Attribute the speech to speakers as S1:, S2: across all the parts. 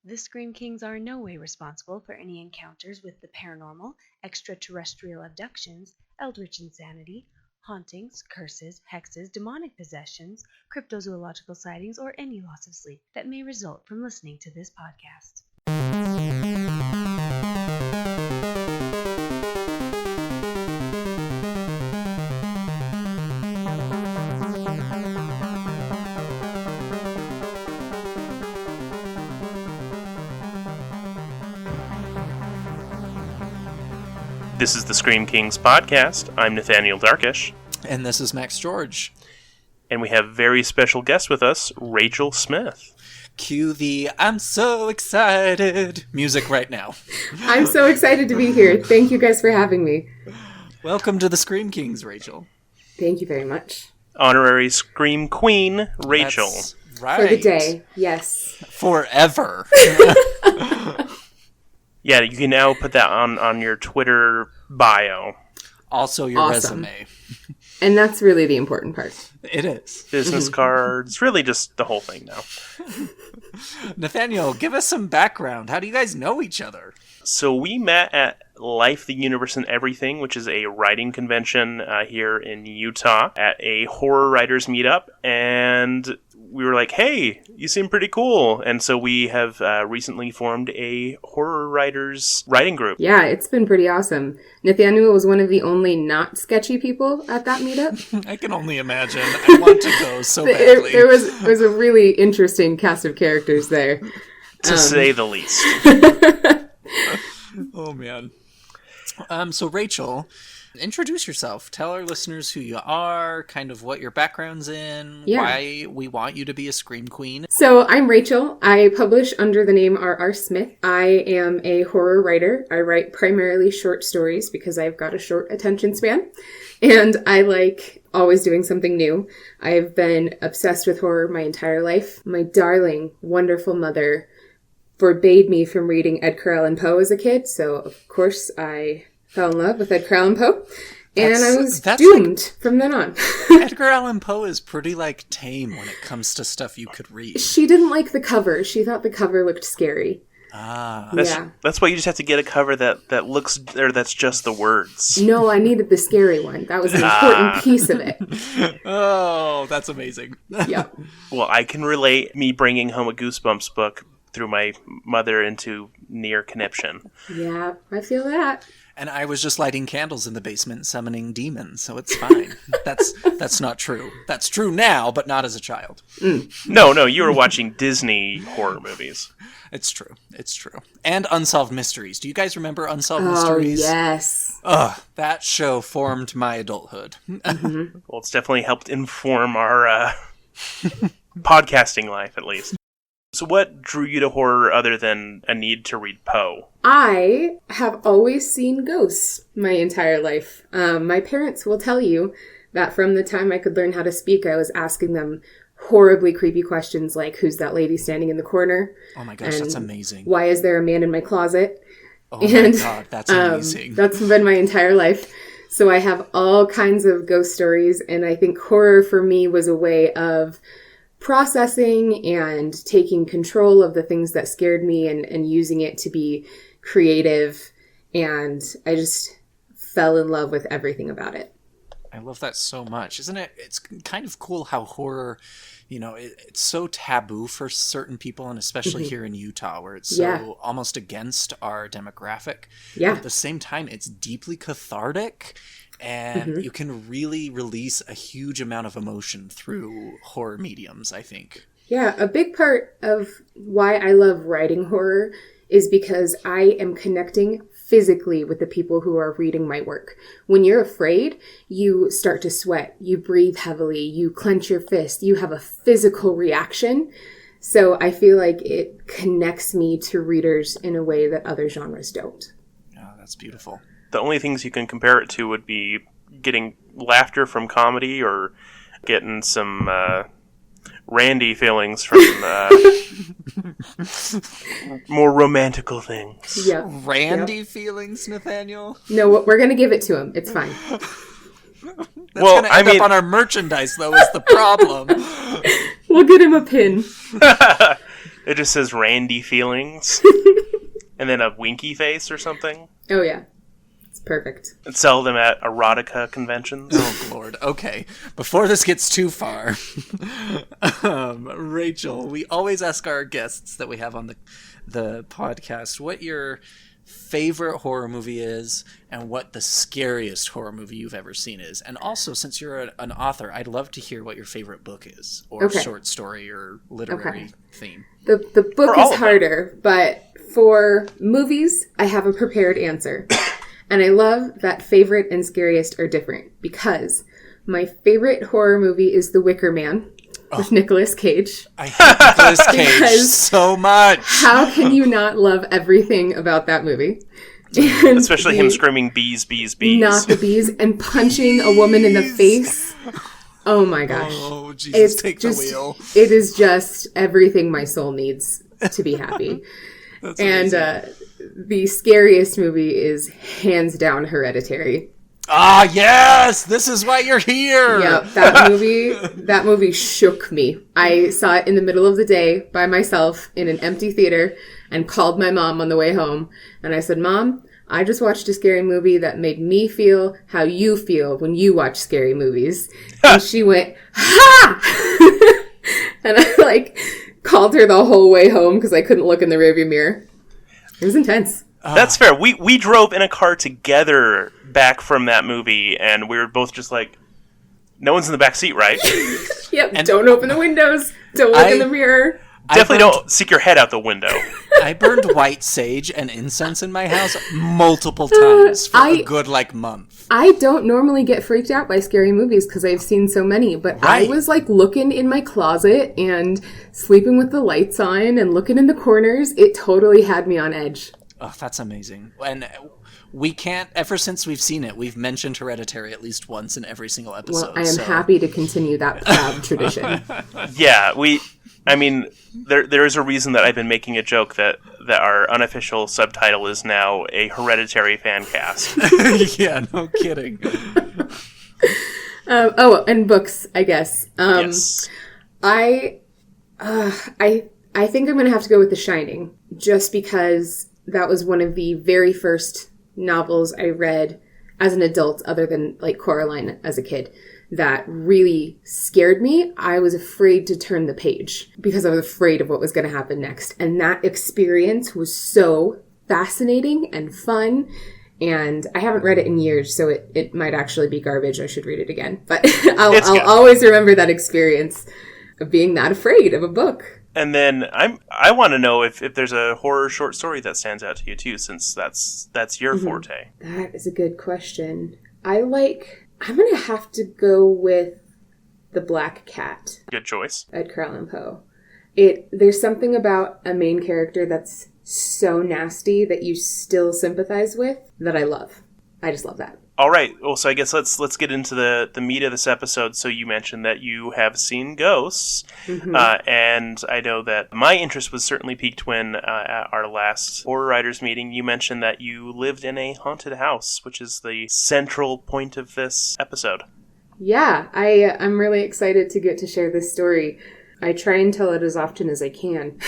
S1: The Scream Kings are in no way responsible for any encounters with the paranormal, extraterrestrial abductions, eldritch insanity, hauntings, curses, hexes, demonic possessions, cryptozoological sightings, or any loss of sleep that may result from listening to this podcast.
S2: This is the Scream Kings podcast. I'm Nathaniel Darkish.
S3: And this is Max George.
S2: And we have very special guest with us, Rachel Smith.
S3: Cue the I'm so excited music right now.
S4: I'm so excited to be here. Thank you guys for having me.
S3: Welcome to the Scream Kings, Rachel.
S4: Thank you very much.
S2: Honorary Scream Queen, Rachel.
S3: That's right.
S4: For the day, yes.
S3: Forever.
S2: Yeah, you can now put that on your Twitter bio.
S3: Also your
S4: Awesome.
S3: resume.
S4: And that's really the important part.
S3: It is.
S2: Business cards, really just the whole thing now.
S3: Nathaniel, give us some background. How do you guys know each other?
S2: So we met at Life, the Universe, and Everything, which is a writing convention here in Utah, at a horror writers meetup, and we were like, hey, you seem pretty cool. And so we have recently formed a horror writers writing group.
S4: Yeah, it's been pretty awesome. Nathaniel was one of the only not sketchy people at that meetup.
S3: I can only imagine. I want to go so badly.
S4: There was a really interesting cast of characters there.
S2: To say the least.
S3: Oh, man. So, Rachel, introduce yourself. Tell our listeners who you are, kind of what your background's in, why we want you to be a Scream Queen.
S4: So, I'm Rachel. I publish under the name R.R. Smith. I am a horror writer. I write primarily short stories because I've got a short attention span. And I like always doing something new. I've been obsessed with horror my entire life. My darling, wonderful mother forbade me from reading Edgar Allan Poe as a kid, so of course I fell in love with Edgar Allan Poe, and I was doomed from then on.
S3: Edgar Allan Poe is pretty, tame when it comes to stuff you could read.
S4: She didn't like the cover. She thought the cover looked scary.
S2: That's why you just have to get a cover that looks, or that's just the words.
S4: No, I needed the scary one. That was an important piece of it.
S3: Oh, that's amazing.
S4: Yeah.
S2: Well, I can relate me bringing home a Goosebumps book through my mother into near conniption.
S4: Yeah, I feel that.
S3: And I was just lighting candles in the basement summoning demons, so it's fine. That's not true. That's true now, but not as a child.
S2: No, you were watching Disney horror movies.
S3: It's true. And Unsolved Mysteries. Do you guys remember Unsolved Mysteries?
S4: Oh, yes.
S3: Ugh, that show formed my adulthood.
S4: Mm-hmm.
S2: Well, it's definitely helped inform our podcasting life, at least. So what drew you to horror other than a need to read Poe?
S4: I have always seen ghosts my entire life. My parents will tell you that from the time I could learn how to speak, I was asking them horribly creepy questions like, who's that lady standing in the corner?
S3: Oh my gosh, that's amazing.
S4: Why is there a man in my closet?
S3: Oh my god, that's amazing.
S4: That's been my entire life. So I have all kinds of ghost stories, and I think horror for me was a way of processing and taking control of the things that scared me and using it to be creative. And I just fell in love with everything about it.
S3: I love that so much. Isn't it? It's kind of cool how horror, it's so taboo for certain people, and especially here in Utah, where it's so almost against our demographic.
S4: Yeah.
S3: But at the same time, it's deeply cathartic. And you can really release a huge amount of emotion through horror mediums, I think.
S4: Yeah, a big part of why I love writing horror is because I am connecting physically with the people who are reading my work. When you're afraid, you start to sweat, you breathe heavily, you clench your fist, you have a physical reaction. So I feel like it connects me to readers in a way that other genres don't.
S3: Oh, that's beautiful.
S2: The only things you can compare it to would be getting laughter from comedy or getting some randy feelings from more romantical things.
S4: Yeah.
S3: Randy feelings, Nathaniel?
S4: No, we're going to give it to him. It's fine.
S3: That's going to end up on our merchandise, though, is the problem.
S4: We'll get him a pin.
S2: It just says Randy Feelings. And then a winky face or something.
S4: Oh, yeah. It's perfect.
S2: And sell them at erotica conventions.
S3: Oh, Lord. Okay. Before this gets too far, Rachel, we always ask our guests that we have on the podcast what your favorite horror movie is and what the scariest horror movie you've ever seen is. And also, since you're an author, I'd love to hear what your favorite book is, or short story or literary theme.
S4: The book is harder, but for movies, I have a prepared answer. And I love that favorite and scariest are different, because my favorite horror movie is The Wicker Man with Nicolas Cage.
S3: I hate Nicolas Cage so much.
S4: How can you not love everything about that movie?
S2: And especially him screaming bees, bees, bees.
S4: Not the bees, and punching a woman in the face. Oh my gosh.
S3: Oh, Jesus, take the wheel.
S4: It is just everything my soul needs to be happy. And the scariest movie is hands down Hereditary.
S3: Ah, yes! This is why you're here!
S4: Yeah, that movie shook me. I saw it in the middle of the day by myself in an empty theater and called my mom on the way home. And I said, Mom, I just watched a scary movie that made me feel how you feel when you watch scary movies. And she went, ha! And I called her the whole way home because I couldn't look in the rearview mirror. It was intense.
S2: That's fair. We drove in a car together back from that movie, and we were both just like, no one's in the back seat, right?
S4: Yep. And don't open the windows. Don't look in the mirror.
S2: Definitely don't stick your head out the window.
S3: I burned white sage and incense in my house multiple times for a good month.
S4: I don't normally get freaked out by scary movies because I've seen so many, but I was looking in my closet and sleeping with the lights on and looking in the corners. It totally had me on edge.
S3: Oh, that's amazing. And we can't, ever since we've seen it, we've mentioned Hereditary at least once in every single episode.
S4: Well, I am happy to continue that proud tradition.
S2: Yeah, there is a reason that I've been making a joke that our unofficial subtitle is now a Hereditary fan cast.
S3: Yeah, no kidding.
S4: And books, I guess.
S2: Yes.
S4: I think I'm going to have to go with The Shining, just because that was one of the very first novels I read as an adult, other than Coraline as a kid, that really scared me. I was afraid to turn the page because I was afraid of what was going to happen next. And that experience was so fascinating and fun. And I haven't read it in years, so it might actually be garbage. I should read it again. But I'll always remember that experience of being that afraid of a book.
S2: And then I want to know if there's a horror short story that stands out to you too, since that's your forte.
S4: That is a good question. I'm going to have to go with The Black Cat.
S2: Good choice.
S4: Edgar Allan Poe. There's something about a main character that's so nasty that you still sympathize with that I love. I just love that.
S2: All right. Well, so I guess let's get into the meat of this episode. So you mentioned that you have seen ghosts, and I know that my interest was certainly piqued when at our last horror writers meeting you mentioned that you lived in a haunted house, which is the central point of this episode.
S4: Yeah, I'm really excited to get to share this story. I try and tell it as often as I can,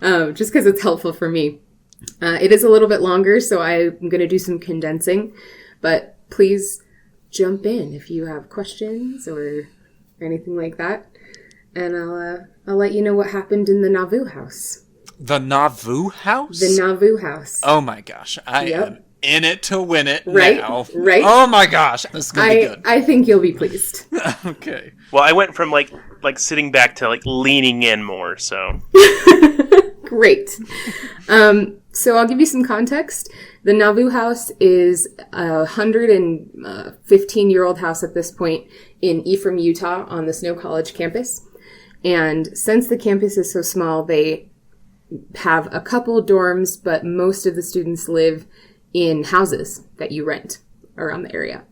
S4: just because it's helpful for me. It is a little bit longer, so I'm going to do some condensing. But please jump in if you have questions or anything like that. And I'll let you know what happened in the Nauvoo house.
S3: The Nauvoo house?
S4: The Nauvoo house.
S3: Oh my gosh. I am in it to win it now.
S4: Right?
S3: Oh my gosh. This is going to be good.
S4: I think you'll be pleased.
S3: Okay.
S2: Well, I went from like sitting back to leaning in more, so.
S4: Great. So I'll give you some context. The Nauvoo house is a 115-year-old house at this point in Ephraim, Utah, on the Snow College campus. And since the campus is so small, they have a couple dorms, but most of the students live in houses that you rent around the area.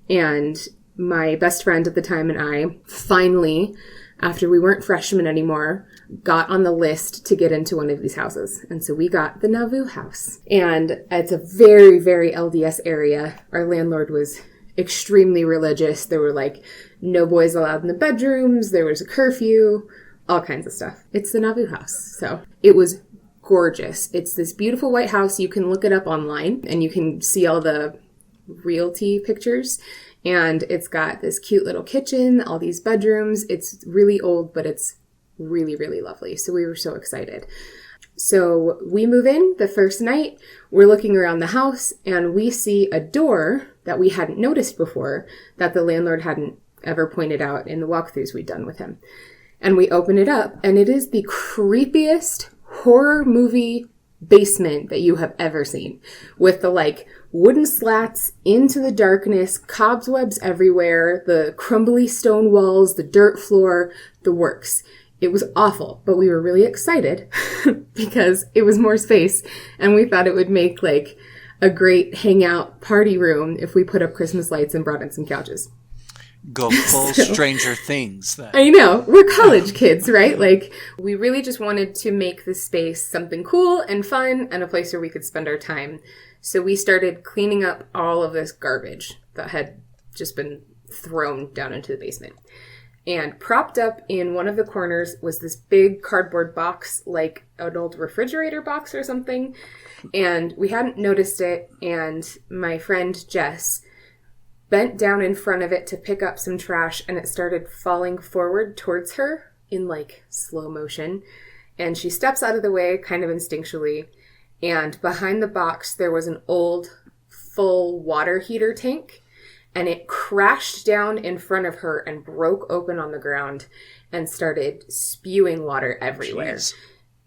S4: And my best friend at the time and I finally, after we weren't freshmen anymore, got on the list to get into one of these houses. And so we got the Nauvoo house. And it's a very, very LDS area. Our landlord was extremely religious. There were no boys allowed in the bedrooms. There was a curfew, all kinds of stuff. It's the Nauvoo house. So it was gorgeous. It's this beautiful white house. You can look it up online and you can see all the realty pictures. And it's got this cute little kitchen, all these bedrooms. It's really old, but it's really, really lovely. So we were so excited. So we move in the first night. We're looking around the house and we see a door that we hadn't noticed before that the landlord hadn't ever pointed out in the walkthroughs we'd done with him. And we open it up and it is the creepiest horror movie basement that you have ever seen, with the like wooden slats into the darkness, cobwebs everywhere, the crumbly stone walls, the dirt floor, the works. It was awful, but we were really excited because it was more space and we thought it would make like a great hangout party room if we put up Christmas lights and brought in some couches.
S3: Go full Stranger Things then.
S4: I know. We're college kids, right? Like, we really just wanted to make this space something cool and fun and a place where we could spend our time. So we started cleaning up all of this garbage that had just been thrown down into the basement. And propped up in one of the corners was this big cardboard box, like an old refrigerator box or something. And we hadn't noticed it. And my friend Jess bent down in front of it to pick up some trash, and it started falling forward towards her in like slow motion. And she steps out of the way kind of instinctually. And behind the box, there was an old full water heater tank. And it crashed down in front of her and broke open on the ground and started spewing water everywhere. Jeez.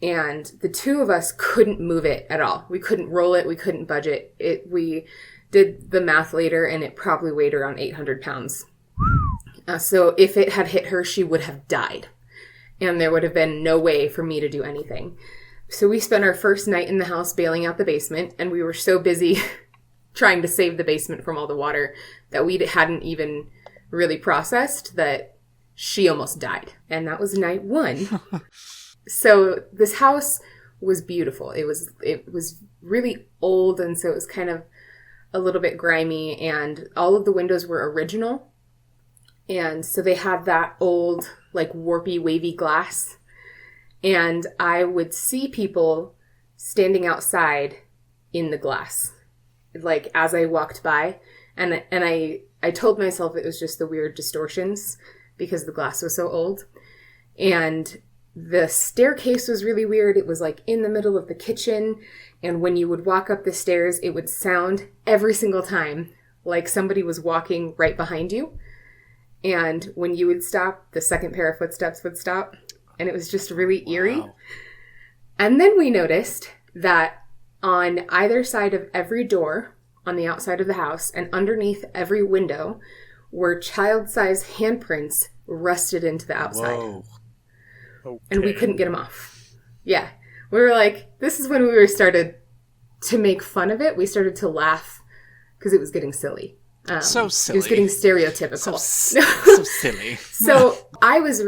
S4: And the two of us couldn't move it at all. We couldn't roll it. We couldn't budge it. We did the math later, and it probably weighed around 800 pounds. So if it had hit her, she would have died. And there would have been no way for me to do anything. So we spent our first night in the house bailing out the basement, and we were so busy trying to save the basement from all the water that we hadn't even really processed that she almost died. And that was night one. So this house was beautiful. It was really old, and so it was kind of a little bit grimy, and all of the windows were original. And so they had that old, like, warpy, wavy glass. And I would see people standing outside in the glass, like, as I walked by. And I told myself it was just the weird distortions because the glass was so old. And the staircase was really weird. It was, like, in the middle of the kitchen. And when you would walk up the stairs, it would sound every single time like somebody was walking right behind you. And when you would stop, the second pair of footsteps would stop. And it was just really eerie. Wow. And then we noticed that on either side of every door on the outside of the house and underneath every window were child-sized handprints rusted into the outside.
S3: Whoa. Okay.
S4: And we couldn't get them off. Yeah. We were like, this is when we started to make fun of it. We started to laugh because it was getting silly.
S3: So silly.
S4: It was getting stereotypical.
S3: So silly.
S4: So I was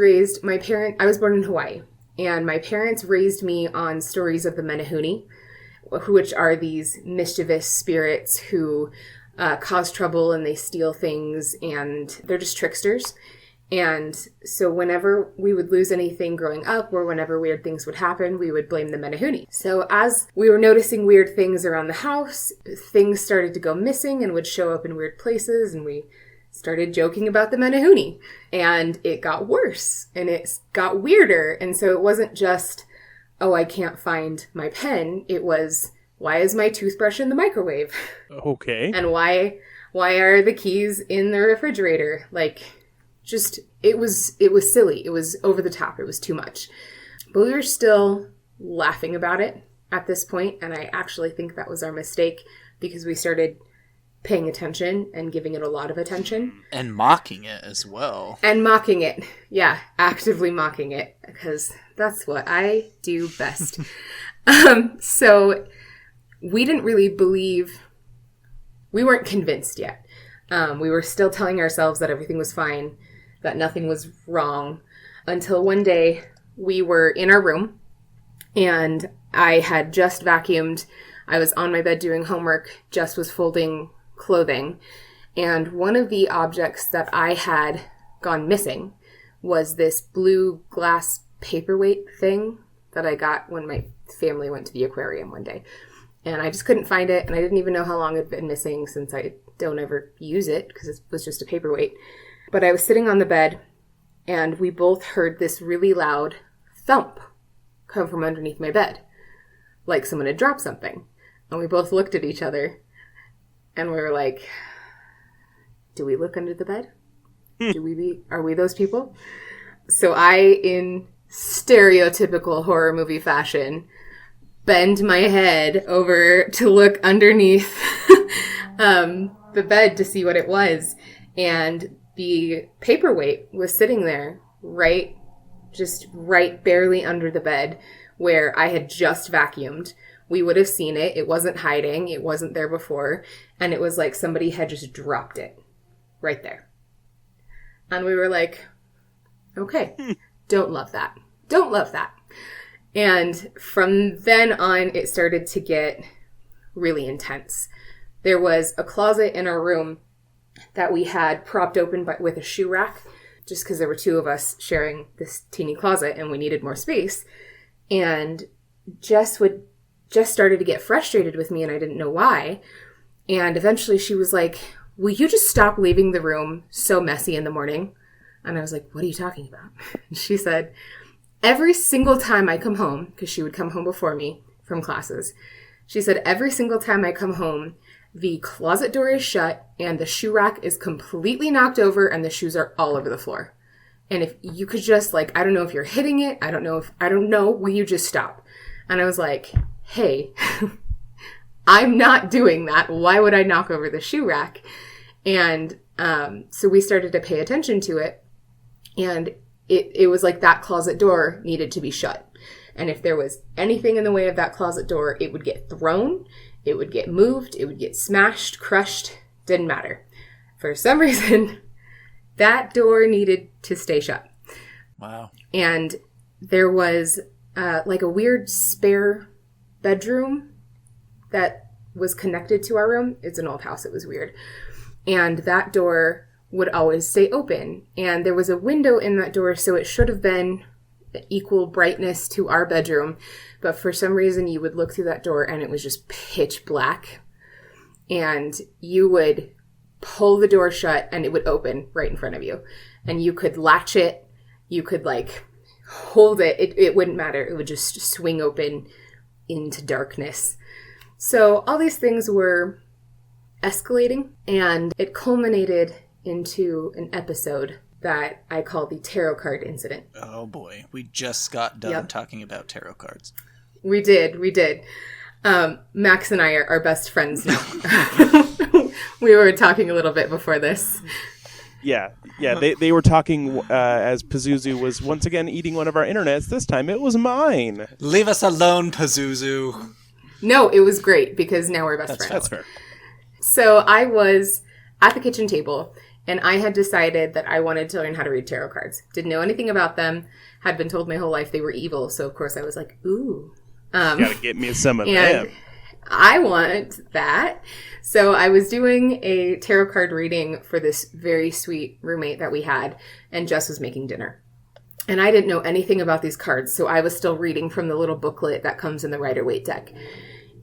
S4: born in Hawaii, and my parents raised me on stories of the Menehune, which are these mischievous spirits who cause trouble and they steal things, and they're just tricksters. And so whenever we would lose anything growing up, or whenever weird things would happen, we would blame the Menehune. So as we were noticing weird things around the house, things started to go missing and would show up in weird places, and we started joking about the Menehune. And it got worse, and it got weirder. And so it wasn't just, oh, I can't find my pen. It was, why is my toothbrush in the microwave?
S2: Okay.
S4: And why are the keys in the refrigerator? Like, just, it was silly. It was over the top. It was too much. But we were still laughing about it at this point, and I actually think that was our mistake because we started paying attention and giving it a lot of attention.
S3: And mocking it as well.
S4: And mocking it. Yeah, actively mocking it, because that's what I do best. So we didn't really believe, we weren't convinced yet. We were still telling ourselves that everything was fine, that nothing was wrong, until one day we were in our room and I had just vacuumed. I was on my bed doing homework, Jess was folding clothing, and one of the objects that I had gone missing was this blue glass paperweight thing that I got when my family went to the aquarium one day. And I just couldn't find it, and I didn't even know how long it had been missing since I don't ever use it because it was just a paperweight. But I was sitting on the bed, and we both heard this really loud thump come from underneath my bed, like someone had dropped something. And we both looked at each other, and we were like, do we look under the bed? Are we those people? So I, in stereotypical horror movie fashion, bend my head over to look underneath the bed to see what it was. And the paperweight was sitting there right barely under the bed where I had just vacuumed. We would have seen it. It wasn't hiding. It wasn't there before. And it was like somebody had just dropped it right there. And we were like, okay, don't love that. Don't love that. And from then on, it started to get really intense. There was a closet in our room that we had propped open with a shoe rack, just because there were two of us sharing this teeny closet and we needed more space. And Jess started to get frustrated with me, and I didn't know why. And eventually she was like, will you just stop leaving the room so messy in the morning? And I was like, what are you talking about? And she said, every single time I come home, because she would come home before me from classes, she said, every single time I come home, the closet door is shut and the shoe rack is completely knocked over and the shoes are all over the floor. And if you could just, like, I don't know if you're hitting it. I don't know. Will you just stop? And I was like, hey, I'm not doing that. Why would I knock over the shoe rack? And so we started to pay attention to it. And it was like that closet door needed to be shut. And if there was anything in the way of that closet door, it would get thrown, it would get moved, it would get smashed, crushed, didn't matter. For some reason, that door needed to stay shut.
S3: Wow.
S4: And there was like a weird spare bedroom that was connected to our room. It's an old house. It was weird. And that door would always stay open. And there was a window in that door, so it should have been equal brightness to our bedroom. But for some reason, you would look through that door and it was just pitch black. And you would pull the door shut and it would open right in front of you. And you could latch it. You could, like, hold it. It wouldn't matter. It would just swing open into darkness. So all these things were escalating, and it culminated into an episode that I call the tarot card incident.
S3: Oh boy, we just got done talking about tarot cards.
S4: We did. Max and I are best friends now. We were talking a little bit before this.
S2: Yeah, they were talking as Pazuzu was once again eating one of our internets. This time it was mine.
S3: Leave us alone, Pazuzu.
S4: No, it was great because now we're best friends.
S2: That's fair.
S4: So I was at the kitchen table, and I had decided that I wanted to learn how to read tarot cards. Didn't know anything about them. Had been told my whole life they were evil. So, of course, I was like, ooh.
S2: Gotta get me some of them.
S4: I want that. So I was doing a tarot card reading for this very sweet roommate that we had, and Jess was making dinner. And I didn't know anything about these cards, so I was still reading from the little booklet that comes in the Rider-Waite deck.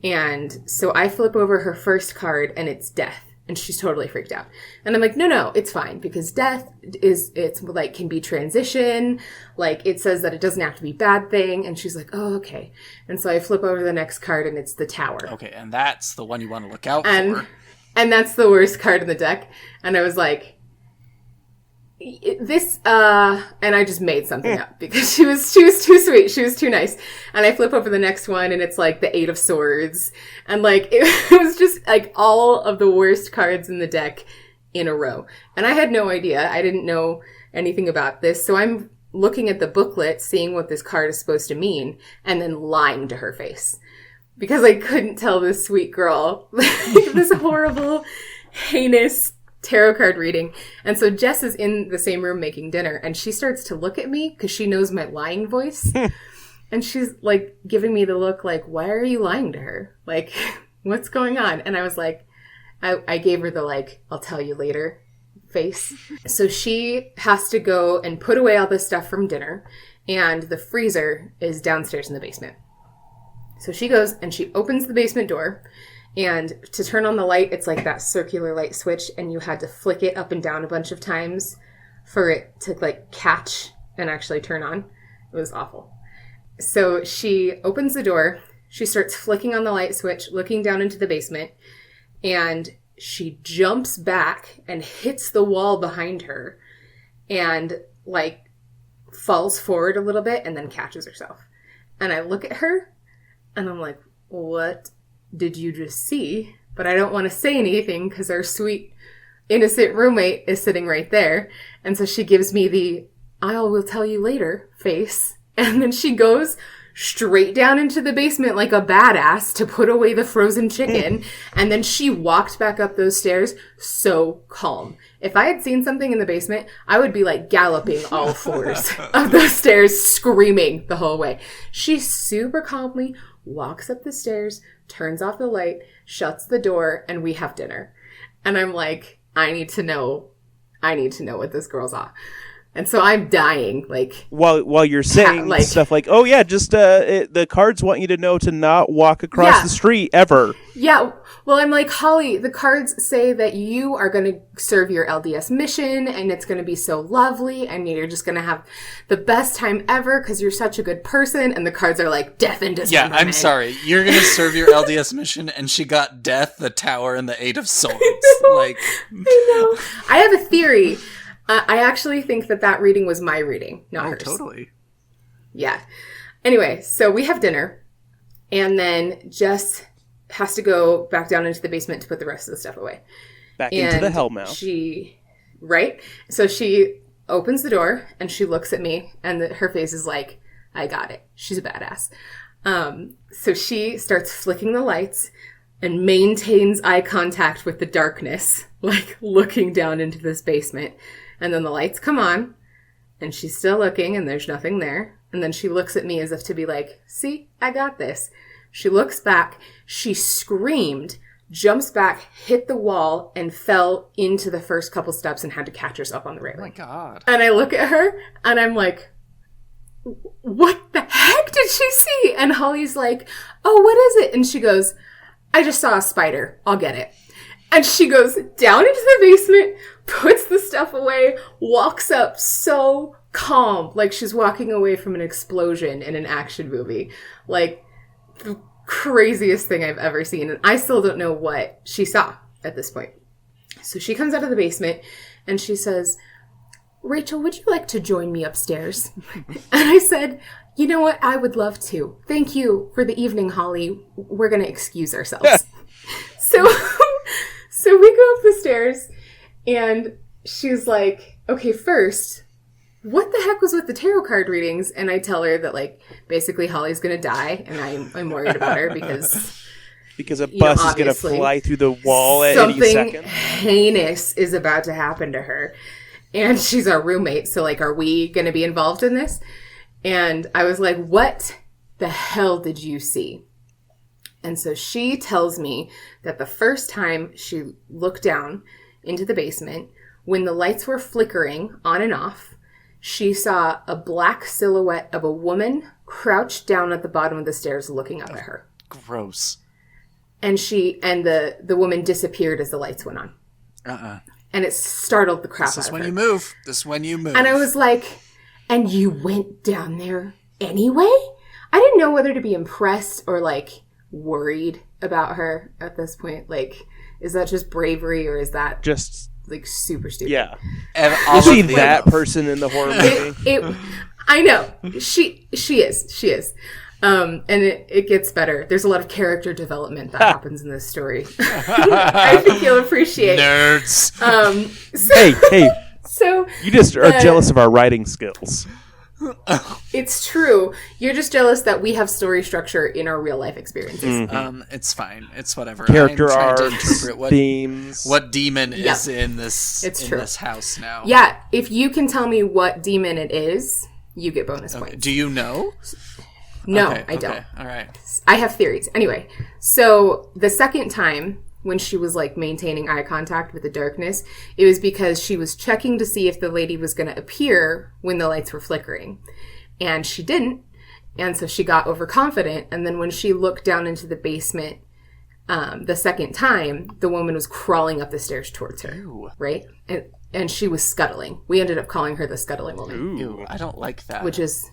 S4: And so I flip over her first card, and it's death. And she's totally freaked out. And I'm like, no, it's fine. Because death it's like, can be transition. Like, it says that it doesn't have to be a bad thing. And she's like, oh, okay. And so I flip over the next card, and it's the Tower.
S3: Okay, and that's the one you want to look out for.
S4: And that's the worst card in the deck. And I was like, this, and I just made something up because she was too sweet. She was too nice. And I flip over the next one, and it's like the 8 of Swords. And like, it was just like all of the worst cards in the deck in a row. And I had no idea. I didn't know anything about this. So I'm looking at the booklet, seeing what this card is supposed to mean, and then lying to her face. Because I couldn't tell this sweet girl this horrible, heinous tarot card reading. And so Jess is in the same room making dinner, and she starts to look at me because she knows my lying voice. And she's like giving me the look like, why are you lying to her? Like, what's going on? And I was like, I gave her the like, I'll tell you later face. So she has to go and put away all this stuff from dinner. and the freezer is downstairs in the basement. So she goes and she opens the basement door, and to turn on the light, it's like that circular light switch, and you had to flick it up and down a bunch of times for it to like catch and actually turn on. It was awful. So she opens the door, she starts flicking on the light switch, looking down into the basement, and she jumps back and hits the wall behind her and like falls forward a little bit and then catches herself. And I look at her and I'm like, what did you just see? But I don't want to say anything because our sweet, innocent roommate is sitting right there. And so she gives me the I will tell you later face. And then she goes straight down into the basement like a badass to put away the frozen chicken. And then she walked back up those stairs so calm. If I had seen something in the basement, I would be like galloping all fours of those stairs, screaming the whole way. She super calmly walks up the stairs, turns off the light, shuts the door, and we have dinner. And I'm like, I need to know what this girl's on. And so I'm dying, like
S2: while you're saying stuff like, "Oh yeah, just the cards want you to know to not walk across the street ever." Yeah,
S4: well, I'm like, Holly, the cards say that you are going to serve your LDS mission, and it's going to be so lovely, and you're just going to have the best time ever because you're such a good person. And the cards are like death and dismemberment.
S3: Yeah, I'm sorry, you're going to serve your LDS mission, and she got death, the Tower, and the Eight of Swords.
S4: I know. I have a theory. I actually think that reading was my reading, not hers.
S3: Totally.
S4: Yeah. Anyway, so we have dinner, and then Jess has to go back down into the basement to put the rest of the stuff away.
S2: Back into the hellmouth.
S4: Right? So she opens the door, and she looks at me, and her face is like, I got it. She's a badass. So she starts flicking the lights and maintains eye contact with the darkness, like looking down into this basement. And then the lights come on, and she's still looking, and there's nothing there. And then she looks at me as if to be like, see, I got this. She looks back, she screamed, jumps back, hit the wall, and fell into the first couple steps and had to catch herself on the railing.
S3: Oh my God.
S4: And I look at her, and I'm like, what the heck did she see? And Holly's like, oh, what is it? And she goes, I just saw a spider. I'll get it. And she goes down into the basement, puts the stuff away, walks up so calm, like she's walking away from an explosion in an action movie. Like, the craziest thing I've ever seen. And I still don't know what she saw at this point. So she comes out of the basement, and she says, Rachel, would you like to join me upstairs? And I said, you know what? I would love to. Thank you for the evening, Holly. We're going to excuse ourselves. So we go up the stairs, and she's like, okay, first, what the heck was with the tarot card readings? And I tell her that, like, basically Holly's going to die, and I'm worried about her because
S2: a bus is going to fly through the wall at any second.
S4: Something heinous is about to happen to her. And she's our roommate, so, like, are we going to be involved in this? And I was like, what the hell did you see? And so she tells me that the first time she looked down into the basement, when the lights were flickering on and off, she saw a black silhouette of a woman crouched down at the bottom of the stairs looking up at her.
S3: Gross.
S4: And the woman disappeared as the lights went on. And it startled the crap out of her.
S3: This is when you move.
S4: And I was like, and you went down there anyway? I didn't know whether to be impressed or, like, worried about her at this point. Like, is that just bravery, or is that just, like, super stupid?
S2: Yeah. Is she that person in the horror movie?
S4: I know. She is. And it gets better. There's a lot of character development that happens in this story. I think you'll appreciate.
S3: Nerds.
S2: Hey.
S4: So
S2: you just are jealous of our writing skills.
S4: It's true. You're just jealous that we have story structure in our real life experiences.
S3: Mm-hmm. It's fine. It's whatever.
S2: Character arcs, themes.
S3: What demon is in this house now?
S4: Yeah. If you can tell me what demon it is, you get bonus points.
S3: Do you know?
S4: No, I don't.
S3: All right.
S4: I have theories. Anyway, so the second time when she was, like, maintaining eye contact with the darkness, it was because she was checking to see if the lady was going to appear when the lights were flickering. And she didn't. And so she got overconfident. And then when she looked down into the basement the second time, the woman was crawling up the stairs towards her.
S3: Ew.
S4: Right? And she was scuttling. We ended up calling her the scuttling woman.
S3: Ew, I don't like that.
S4: Which is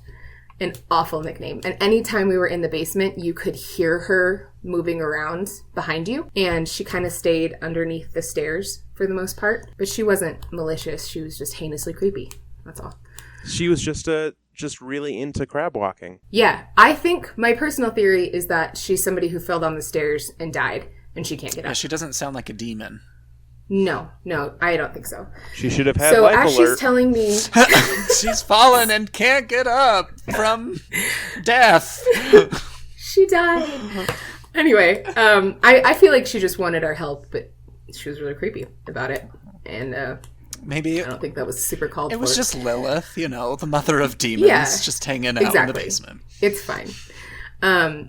S4: an awful nickname. And anytime we were in the basement, you could hear her moving around behind you. And she kind of stayed underneath the stairs for the most part. But she wasn't malicious. She was just heinously creepy. That's all.
S2: She was just really into crab walking.
S4: Yeah. I think my personal theory is that she's somebody who fell down the stairs and died. And she can't get up.
S3: She doesn't sound like a demon.
S4: No, I don't think so.
S2: She should have had
S4: so
S2: life
S4: as
S2: alert.
S4: she's telling me...
S3: She's fallen and can't get up from death.
S4: She died. Anyway, I feel like she just wanted our help, but she was really creepy about it. And
S3: maybe
S4: I don't think that was super called for.
S3: It was just Lilith, the mother of demons, just hanging out in the basement.
S4: It's fine.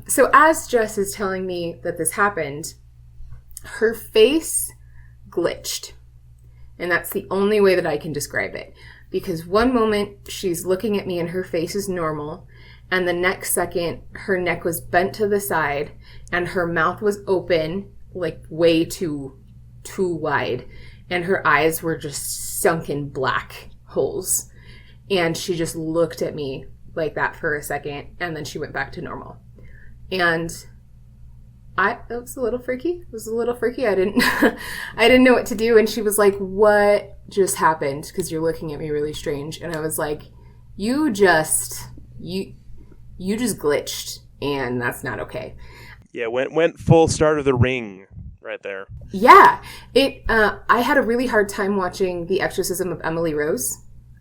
S4: So as Jess is telling me that this happened, her face glitched. And that's the only way that I can describe it. Because one moment she's looking at me and her face is normal, and the next second her neck was bent to the side and her mouth was open, like way too wide, and her eyes were just sunken black holes. And she just looked at me like that for a second, and then she went back to normal. And it was a little freaky. I didn't know what to do. And she was like, "What just happened? Because you're looking at me really strange." And I was like, you just glitched, and that's not okay.
S2: Yeah, went full start of the ring right there.
S4: Yeah. I had a really hard time watching The Exorcism of Emily Rose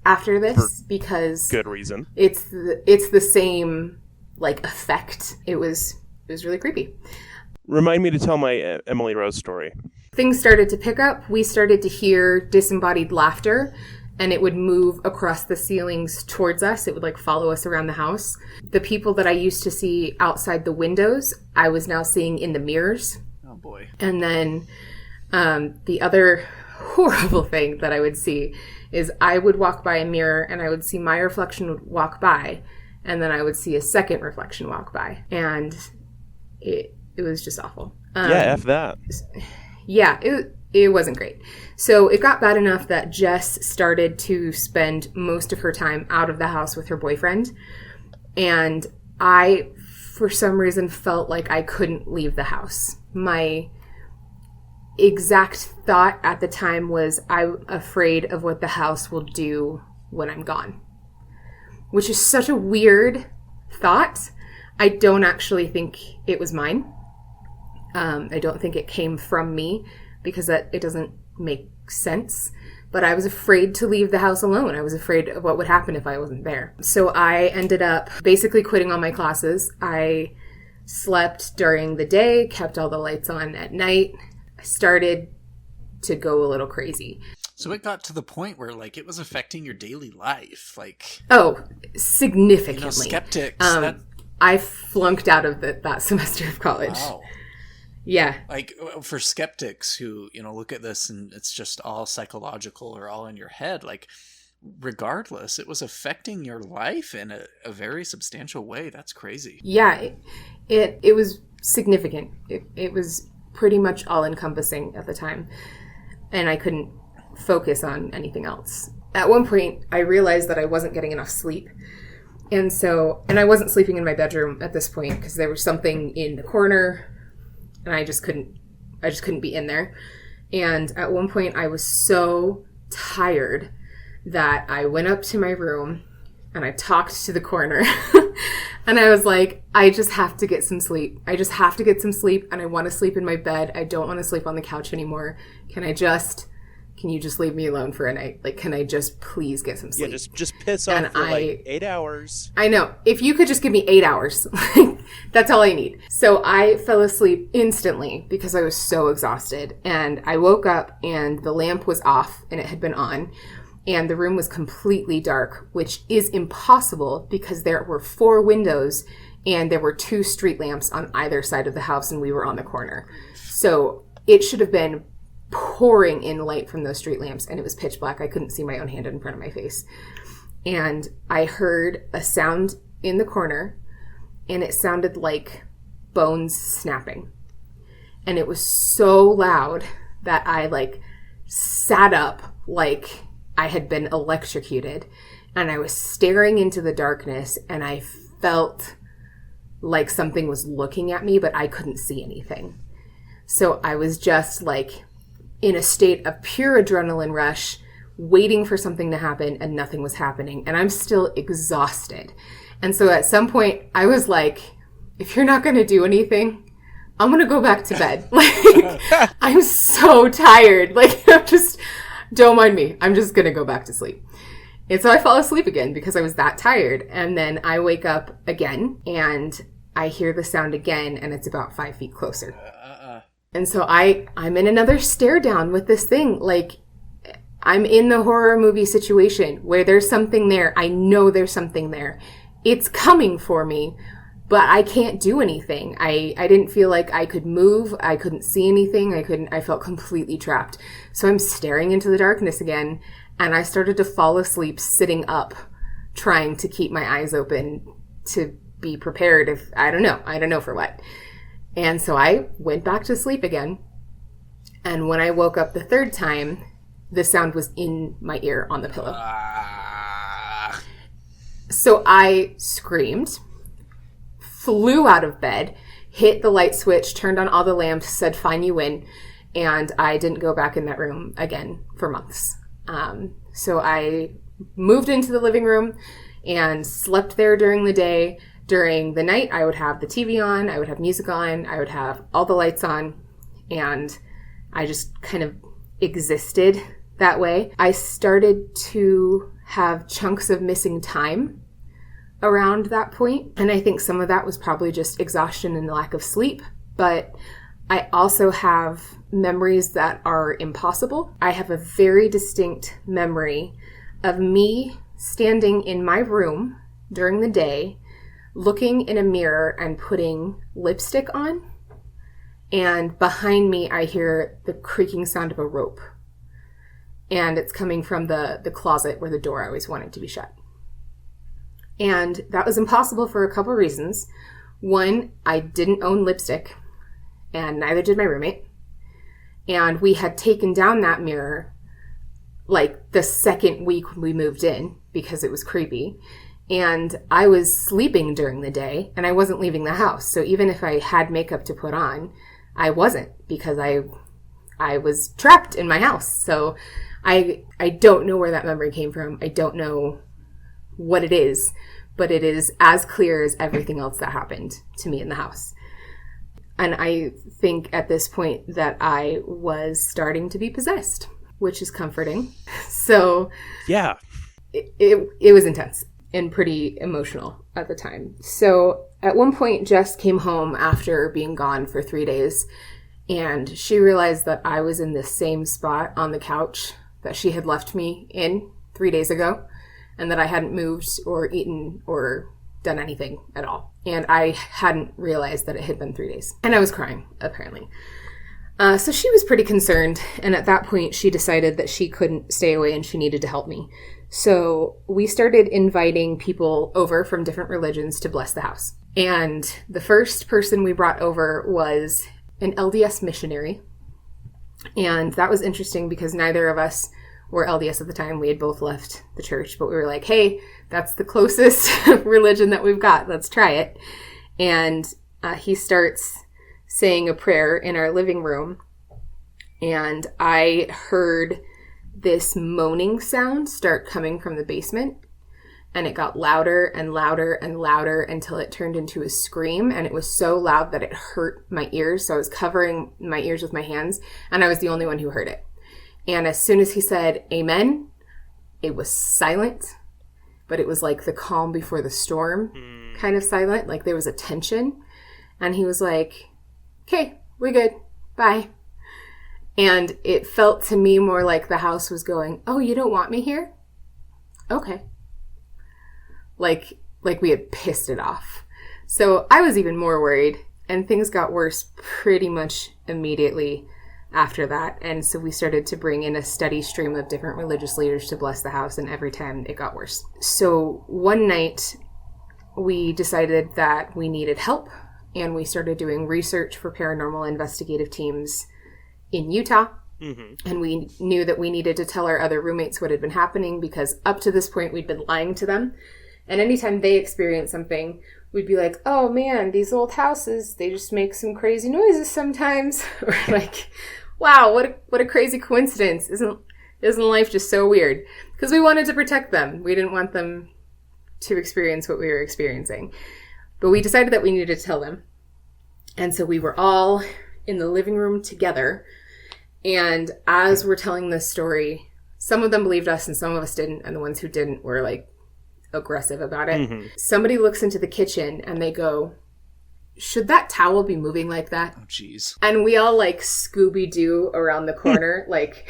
S4: after this because
S2: good reason.
S4: It's the same like effect. It was really creepy.
S2: Remind me to tell my Emily Rose story.
S4: Things started to pick up. We started to hear disembodied laughter, and it would move across the ceilings towards us. It would like follow us around the house. The people that I used to see outside the windows, I was now seeing in the mirrors.
S3: Oh boy.
S4: And then the other horrible thing that I would see is I would walk by a mirror and I would see my reflection would walk by, and then I would see a second reflection walk by. And it was just awful.
S2: F that.
S4: Yeah, it wasn't great. So it got bad enough that Jess started to spend most of her time out of the house with her boyfriend. And I, for some reason, felt like I couldn't leave the house. My exact thought at the time was, I'm afraid of what the house will do when I'm gone. Which is such a weird thought. I don't actually think it was mine. I don't think it came from me because it doesn't make sense. But I was afraid to leave the house alone. I was afraid of what would happen if I wasn't there. So I ended up basically quitting all my classes. I slept during the day, kept all the lights on at night. I started to go a little crazy.
S3: So it got to the point where, like, it was affecting your daily life, like...
S4: Oh, significantly.
S3: Skeptics.
S4: I flunked out of that semester of college.
S3: Wow.
S4: Yeah.
S3: Like, for skeptics who, look at this and it's just all psychological or all in your head, like, regardless, it was affecting your life in a very substantial way. That's crazy.
S4: Yeah, it was significant. It was pretty much all-encompassing at the time, and I couldn't focus on anything else. At one point, I realized that I wasn't getting enough sleep. And I wasn't sleeping in my bedroom at this point because there was something in the corner and I just couldn't be in there. And at one point I was so tired that I went up to my room and I talked to the corner and I was like, I just have to get some sleep. I just have to get some sleep and I want to sleep in my bed. I don't want to sleep on the couch anymore. Can you just leave me alone for a night? Like, can I just please get some sleep?
S2: Yeah, just piss off for like 8 hours.
S4: I know. If you could just give me 8 hours, that's all I need. So I fell asleep instantly because I was so exhausted. And I woke up and the lamp was off and it had been on. And the room was completely dark, which is impossible because there were 4 windows and there were 2 street lamps on either side of the house and we were on the corner. So it should have been pouring in light from those street lamps and it was pitch black. I couldn't see my own hand in front of my face. and I heard a sound in the corner, and it sounded like bones snapping. And it was so loud that I like sat up like I had been electrocuted, and I was staring into the darkness, and I felt like something was looking at me, but I couldn't see anything. So I was just like in a state of pure adrenaline rush, waiting for something to happen, and nothing was happening. And I'm still exhausted. And so at some point I was like, if you're not going to do anything, I'm going to go back to bed. Like, I'm so tired. Like, don't mind me. I'm just going to go back to sleep. And so I fall asleep again because I was that tired. And then I wake up again and I hear the sound again, and it's about 5 feet closer. And so I'm in another stare down with this thing. Like, I'm in the horror movie situation where there's something there. I know there's something there. It's coming for me, but I can't do anything. I didn't feel like I could move. I couldn't see anything. I felt completely trapped. So I'm staring into the darkness again, and I started to fall asleep sitting up, trying to keep my eyes open to be prepared if, I don't know for what. And so I went back to sleep again. And when I woke up the third time, the sound was in my ear on the pillow. So I screamed, flew out of bed, hit the light switch, turned on all the lamps, said, fine, you win. And I didn't go back in that room again for months. So I moved into the living room and slept there during the day. During the night, I would have the TV on, I would have music on, I would have all the lights on, and I just kind of existed that way. I started to have chunks of missing time around that point, and I think some of that was probably just exhaustion and lack of sleep, but I also have memories that are impossible. I have a very distinct memory of me standing in my room during the day, looking in a mirror and putting lipstick on, and behind me I hear the creaking sound of a rope, and it's coming from the closet where the door I always wanted to be shut. And that was impossible for a couple reasons. One, I didn't own lipstick, and neither did my roommate, and we had taken down that mirror like the second week we moved in because it was creepy. And I was sleeping during the day, and I wasn't leaving the house. So even if I had makeup to put on, I wasn't, because I was trapped in my house. So I don't know where that memory came from. I don't know what it is, but it is as clear as everything else that happened to me in the house. And I think at this point that I was starting to be possessed, which is comforting. So
S2: yeah,
S4: it was intense and pretty emotional at the time. So at one point, Jess came home after being gone for 3 days, and she realized that I was in the same spot on the couch that she had left me in 3 days ago, and that I hadn't moved or eaten or done anything at all. And I hadn't realized that it had been 3 days. And I was crying, apparently. So she was pretty concerned, and at that point, she decided that she couldn't stay away and she needed to help me. So we started inviting people over from different religions to bless the house. And the first person we brought over was an LDS missionary. And that was interesting because neither of us were LDS at the time. We had both left the church, but we were like, hey, that's the closest religion that we've got. Let's try it. And he starts saying a prayer in our living room. And I heard this moaning sound start coming from the basement, and it got louder and louder and louder until it turned into a scream, and it was so loud that it hurt my ears, so I was covering my ears with my hands, and I was the only one who heard it. And as soon as he said amen, it was silent, but it was like the calm before the storm kind of silent, like there was a tension, and he was like, okay, we're good, bye. And it felt to me more like the house was going, oh, you don't want me here? Okay. Like we had pissed it off. So I was even more worried, and things got worse pretty much immediately after that. And so we started to bring in a steady stream of different religious leaders to bless the house, and every time it got worse. So one night we decided that we needed help, and we started doing research for paranormal investigative teams in Utah. And we knew that we needed to tell our other roommates what had been happening, because up to this point we'd been lying to them. And anytime they experienced something, we'd be like, oh man, these old houses, they just make some crazy noises sometimes. Or like, wow, what a crazy coincidence. Isn't life just so weird? Because we wanted to protect them. We didn't want them to experience what we were experiencing. But we decided that we needed to tell them. And so we were all in the living room together. And as we're telling this story, some of them believed us and some of us didn't. And the ones who didn't were like aggressive about it. Somebody looks into the kitchen and they go, should that towel be moving like that?
S3: Oh, jeez.
S4: And we all like Scooby-Doo around the corner, like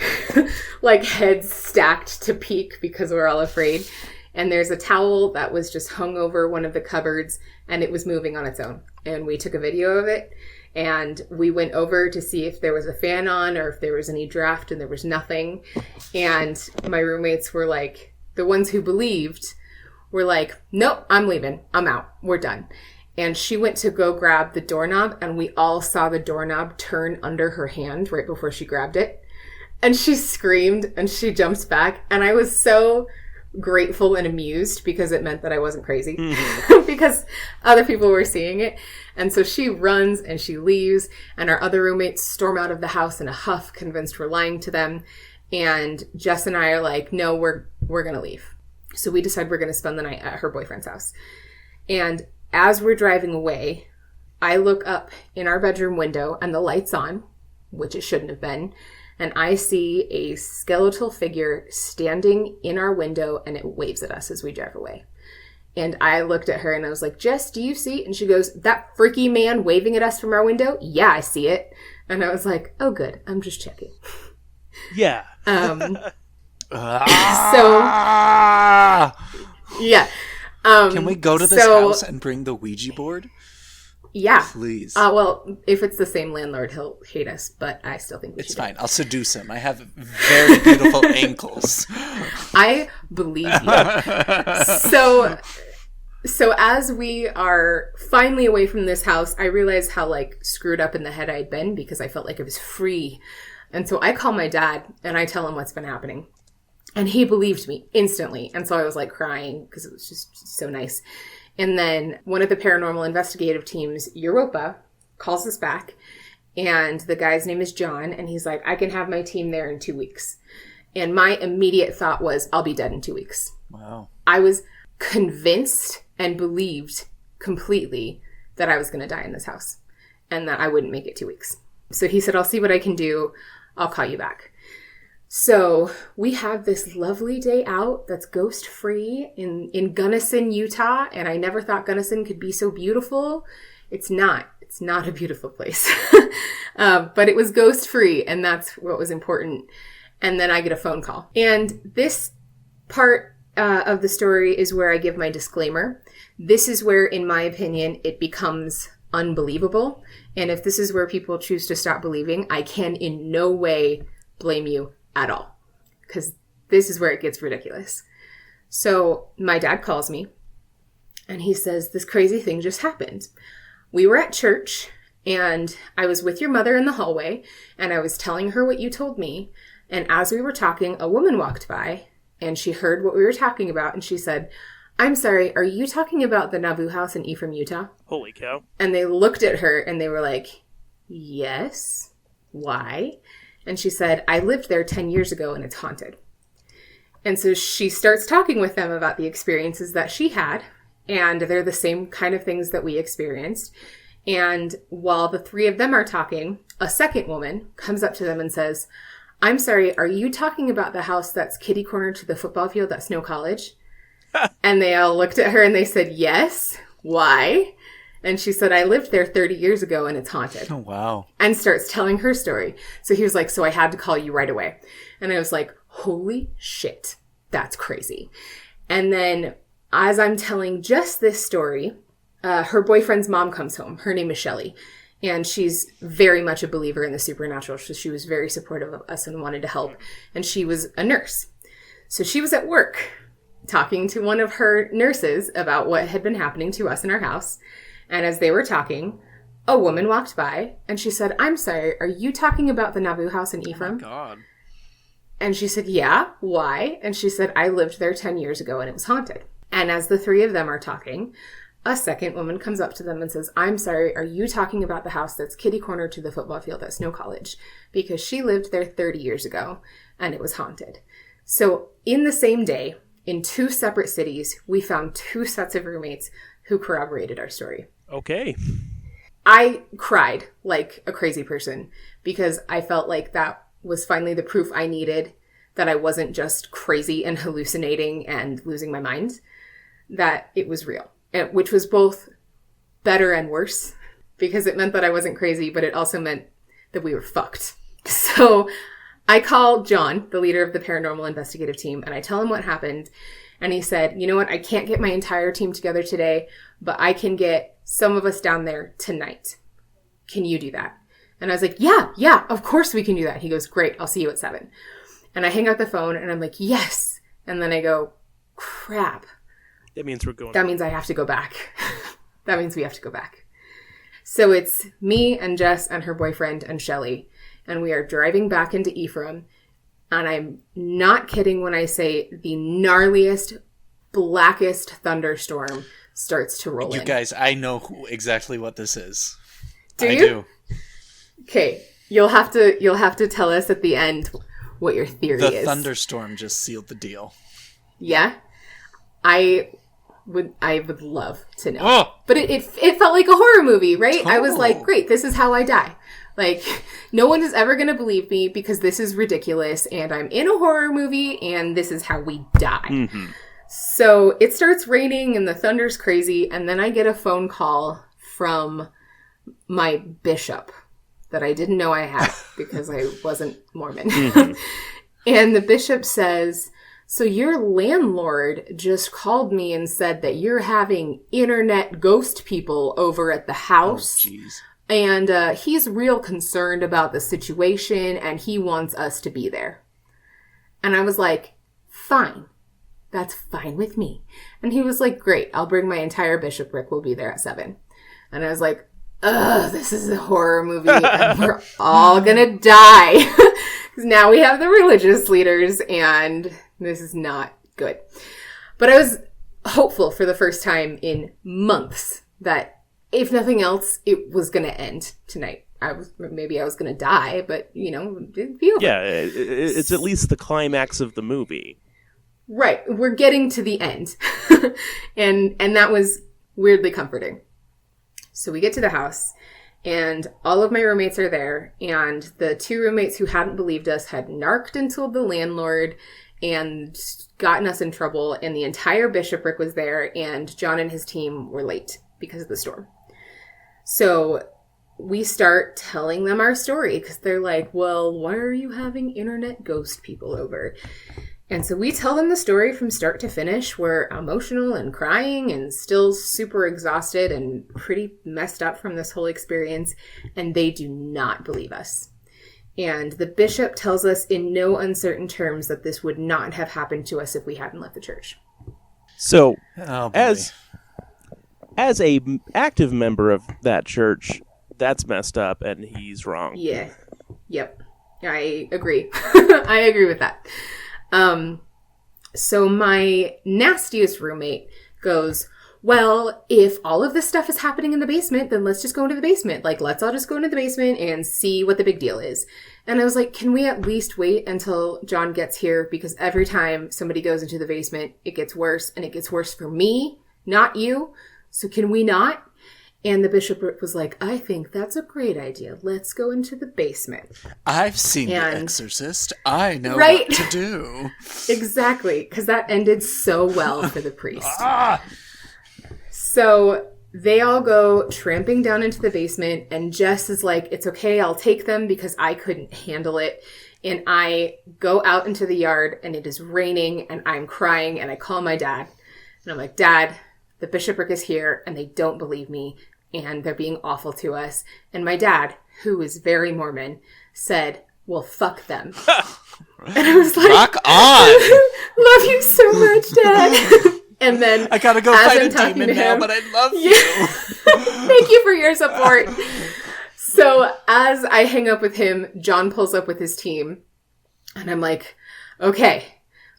S4: heads stacked to peek because we're all afraid. And there's a towel that was just hung over one of the cupboards and it was moving on its own. And we took a video of it. And we went over to see if there was a fan on or if there was any draft, and there was nothing. And my roommates were like, the ones who believed were like, nope, I'm leaving. I'm out. We're done. And she went to go grab the doorknob, and we all saw the doorknob turn under her hand right before she grabbed it. And she screamed and she jumped back. And I was so grateful and amused because it meant that I wasn't crazy because other people were seeing it. And so she runs and she leaves, and our other roommates storm out of the house in a huff, convinced we're lying to them. And Jess and I are like, no, we're going to leave. So we decide we're going to spend the night at her boyfriend's house. And as we're driving away, I look up in our bedroom window and the light's on, which it shouldn't have been. And I see a skeletal figure standing in our window, and it waves at us as we drive away. And I looked at her and I was like, Jess, do you see? And she goes, that freaky man waving at us from our window? Yeah, I see it. And I was like, oh, good. I'm just checking.
S2: Yeah.
S4: Yeah.
S3: Can we go to this house and bring the Ouija board?
S4: Yeah.
S3: Please.
S4: Well, if it's the same landlord, he'll hate us, but I still think we should.
S3: It's fine. I'll seduce him. I have very beautiful ankles.
S4: I believe you. So as we are finally away from this house, I realized how like screwed up in the head I'd been because I felt like I was free. And so I call my dad and I tell him what's been happening. And he believed me instantly. And so I was like crying because it was just so nice. And then one of the paranormal investigative teams, Europa, calls us back. And the guy's name is John. And he's like, I can have my team there in 2 weeks. And my immediate thought was, I'll be dead in 2 weeks.
S3: Wow.
S4: I was convinced and believed completely that I was going to die in this house and that I wouldn't make it 2 weeks. So he said, I'll see what I can do. I'll call you back. So we have this lovely day out that's ghost free in Gunnison, Utah. And I never thought Gunnison could be so beautiful. It's not a beautiful place, but it was ghost free. And that's what was important. And then I get a phone call. And this part of the story is where I give my disclaimer. This is where, in my opinion, it becomes unbelievable. And if this is where people choose to stop believing, I can in no way blame you at all, because this is where it gets ridiculous. So my dad calls me and he says, this crazy thing just happened. We were at church and I was with your mother in the hallway and I was telling her what you told me. And as we were talking, a woman walked by and she heard what we were talking about. And she said, I'm sorry, are you talking about the Nauvoo house in Ephraim, Utah?
S2: Holy cow.
S4: And they looked at her and they were like, yes. Why? And she said, I lived there 10 years ago and it's haunted. And so she starts talking with them about the experiences that she had. And they're the same kind of things that we experienced. And while the three of them are talking, a second woman comes up to them and says, I'm sorry, are you talking about the house that's kitty corner to the football field at Snow College? And they all looked at her and they said, yes. Why? And she said, I lived there 30 years ago and it's haunted.
S3: Oh, wow.
S4: And starts telling her story. So he was like, so I had to call you right away. And I was like, holy shit, that's crazy. And then as I'm telling just this story, her boyfriend's mom comes home. Her name is Shelly. And she's very much a believer in the supernatural. So she was very supportive of us and wanted to help. And she was a nurse. So she was at work talking to one of her nurses about what had been happening to us in our house. And as they were talking, a woman walked by and she said, "I'm sorry, are you talking about the Nauvoo house in Ephraim?"
S3: Oh my God.
S4: And she said, "Yeah, why?" And she said, "I lived there 10 years ago and it was haunted." And as the three of them are talking, a second woman comes up to them and says, "I'm sorry, are you talking about the house that's kitty corner to the football field at Snow College?" Because she lived there 30 years ago and it was haunted. So in the same day, in 2 separate cities, we found 2 sets of roommates who corroborated our story.
S2: Okay.
S4: I cried like a crazy person because I felt like that was finally the proof I needed that I wasn't just crazy and hallucinating and losing my mind, that it was real, which was both better and worse because it meant that I wasn't crazy, but it also meant that we were fucked. So I called John, the leader of the paranormal investigative team, and I tell him what happened. And he said, "You know what? I can't get my entire team together today, but I can get some of us down there tonight. Can you do that?" And I was like, yeah, of course we can do that. He goes, "Great. I'll see you at 7. And I hang up the phone and I'm like, yes. And then I go, crap.
S2: That means we're going.
S4: That means I have to go back. That means we have to go back. So it's me and Jess and her boyfriend and Shelly. And we are driving back into Ephraim. And I'm not kidding when I say the gnarliest, blackest thunderstorm starts to roll in.
S3: You guys, I know exactly what this is.
S4: Do
S3: I
S4: you?
S3: do.
S4: Okay. You'll have to tell us at the end what your theory is.
S3: The thunderstorm just sealed the deal.
S4: Yeah? I would love to know.
S3: Oh!
S4: But it felt like a horror movie, right?
S3: Totally.
S4: I was like, great, this is how I die. Like, no one is ever going to believe me because this is ridiculous and I'm in a horror movie and this is how we die.
S2: Mm-hmm.
S4: So it starts raining and the thunder's crazy. And then I get a phone call from my bishop that I didn't know I had because I wasn't Mormon. Mm-hmm. And the bishop says, "So your landlord just called me and said that you're having internet ghost people over at the house.
S3: Oh, jeez.
S4: And he's real concerned about the situation and he wants us to be there." And I was like, fine. That's fine with me. And he was like, great. I'll bring my entire bishopric. We'll be there at 7. And I was like, ugh, this is a horror movie and we're all gonna die. Because now we have the religious leaders and this is not good. But I was hopeful for the first time in months that if nothing else, it was going to end tonight. Maybe I was going to die, but, it'd be over.
S2: Yeah, it's at least the climax of the movie.
S4: Right. We're getting to the end. and that was weirdly comforting. So we get to the house, and all of my roommates are there, and the 2 roommates who hadn't believed us had narked and told the landlord and gotten us in trouble, and the entire bishopric was there, and John and his team were late because of the storm. So we start telling them our story because they're like, well, why are you having internet ghost people over? And so we tell them the story from start to finish. We're emotional and crying and still super exhausted and pretty messed up from this whole experience. And they do not believe us. And the bishop tells us in no uncertain terms that this would not have happened to us if we hadn't left the church.
S2: So,
S3: Oh, boy.
S2: as a active member of that church, that's messed up, and he's wrong.
S4: Yeah. Yep. I agree. I agree with that. So my nastiest roommate goes, well, if all of this stuff is happening in the basement, then let's just go into the basement. Like, let's all just go into the basement and see what the big deal is. And I was like, can we at least wait until John gets here? Because every time somebody goes into the basement, it gets worse, and it gets worse for me, not you. So can we not? And the bishop was like, I think that's a great idea. Let's go into the basement.
S3: I've seen The Exorcist. I know
S4: right?
S3: what to do.
S4: Exactly, because that ended so well for the priest. So they all go tramping down into the basement, and Jess is like, it's okay, I'll take them because I couldn't handle it. And I go out into the yard, and it is raining, and I'm crying, and I call my dad. And I'm like, Dad, the bishopric is here, and they don't believe me, and they're being awful to us. And my dad, who is very Mormon, said, well, fuck them. And I was like,
S3: rock on!
S4: Love you so much, Dad. And then
S3: I gotta go fight a demon now, but I love you.
S4: Thank you for your support. So as I hang up with him, John pulls up with his team. And I'm like, okay,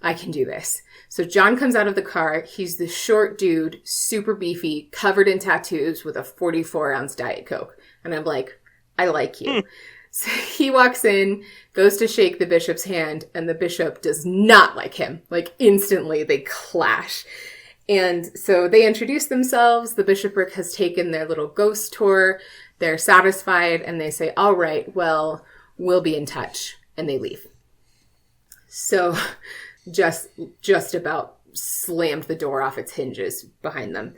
S4: I can do this. So John comes out of the car. He's this short dude, super beefy, covered in tattoos with a 44-ounce Diet Coke. And I'm like, I like you. So he walks in, goes to shake the bishop's hand, and the bishop does not like him. Like, instantly, they clash. And so they introduce themselves. The bishopric has taken their little ghost tour. They're satisfied, and they say, all right, well, we'll be in touch. And they leave. So just about slammed the door off its hinges behind them.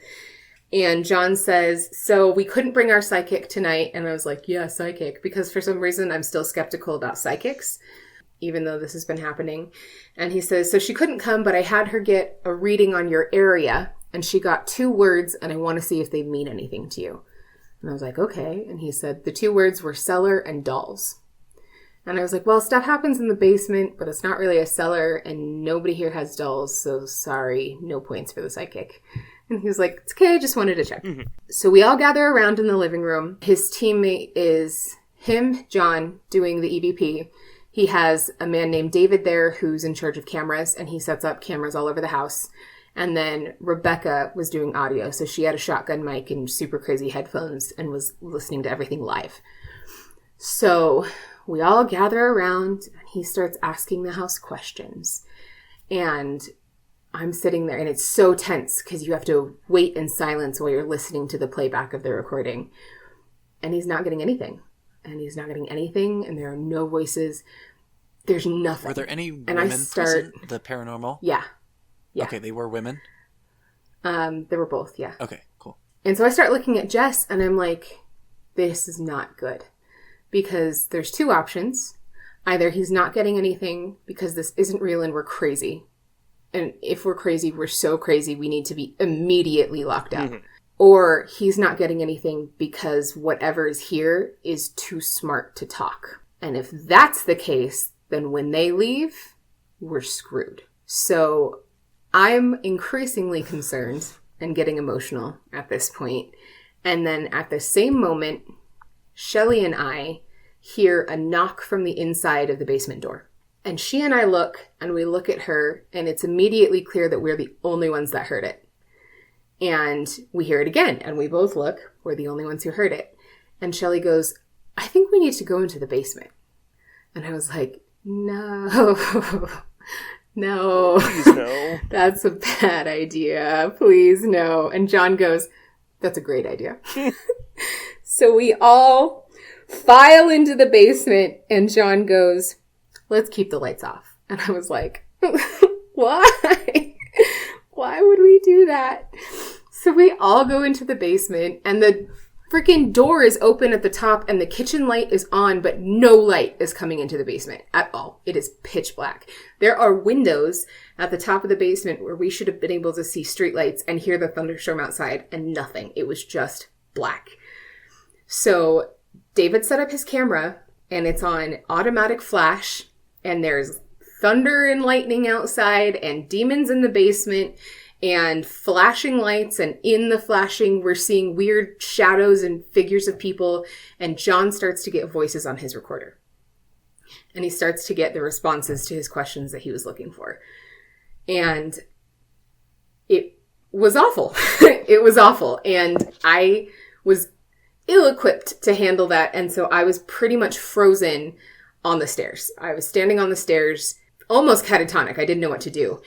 S4: And John says, so we couldn't bring our psychic tonight. And I was like, yeah, psychic. Because for some reason, I'm still skeptical about psychics, even though this has been happening. And he says, so she couldn't come, but I had her get a reading on your area. And she got 2 words, and I want to see if they mean anything to you. And I was like, okay. And he said, the 2 words were cellar and dolls. And I was like, well, stuff happens in the basement, but it's not really a cellar, and nobody here has dolls, so sorry, no points for the psychic. And he was like, it's okay, I just wanted to check. Mm-hmm. So we all gather around in the living room. His teammate is him, John, doing the EVP. He has a man named David there who's in charge of cameras, and he sets up cameras all over the house. And then Rebecca was doing audio, so she had a shotgun mic and super crazy headphones and was listening to everything live. So we all gather around, and he starts asking the house questions. And I'm sitting there, and it's so tense because you have to wait in silence while you're listening to the playback of the recording. And he's not getting anything. And he's not getting anything, and there are no voices. There's nothing.
S3: Were there any women present, the paranormal?
S4: Yeah.
S3: Okay, they were women?
S4: They were both, yeah.
S3: Okay, cool.
S4: And so I start looking at Jess, and I'm like, this is not good. Because there's 2 options. Either he's not getting anything because this isn't real and we're crazy. And if we're crazy, we're so crazy we need to be immediately locked up. Mm-hmm. Or he's not getting anything because whatever is here is too smart to talk. And if that's the case, then when they leave, we're screwed. So I'm increasingly concerned and getting emotional at this point. And then at the same moment, Shelley and I hear a knock from the inside of the basement door. And she and I look, and we look at her, and it's immediately clear that we're the only ones that heard it. And we hear it again, and we both look. We're the only ones who heard it. And Shelley goes, I think we need to go into the basement. And I was like, no, no.
S2: Please no.
S4: That's a bad idea. Please no. And John goes, that's a great idea. So we all file into the basement, and John goes, let's keep the lights off. And I was like, why? Why would we do that? So we all go into the basement, and the freaking door is open at the top, and the kitchen light is on, but no light is coming into the basement at all. It is pitch black. There are windows at the top of the basement where we should have been able to see streetlights and hear the thunderstorm outside, and nothing. It was just black. So David set up his camera, and it's on automatic flash, and there's thunder and lightning outside, and demons in the basement, and flashing lights, and in the flashing, we're seeing weird shadows and figures of people, and John starts to get voices on his recorder. And he starts to get the responses to his questions that he was looking for. And it was awful. It was awful. And I was ill-equipped to handle that, and so I was pretty much frozen on the stairs. I was standing on the stairs, almost catatonic. I didn't know what to do.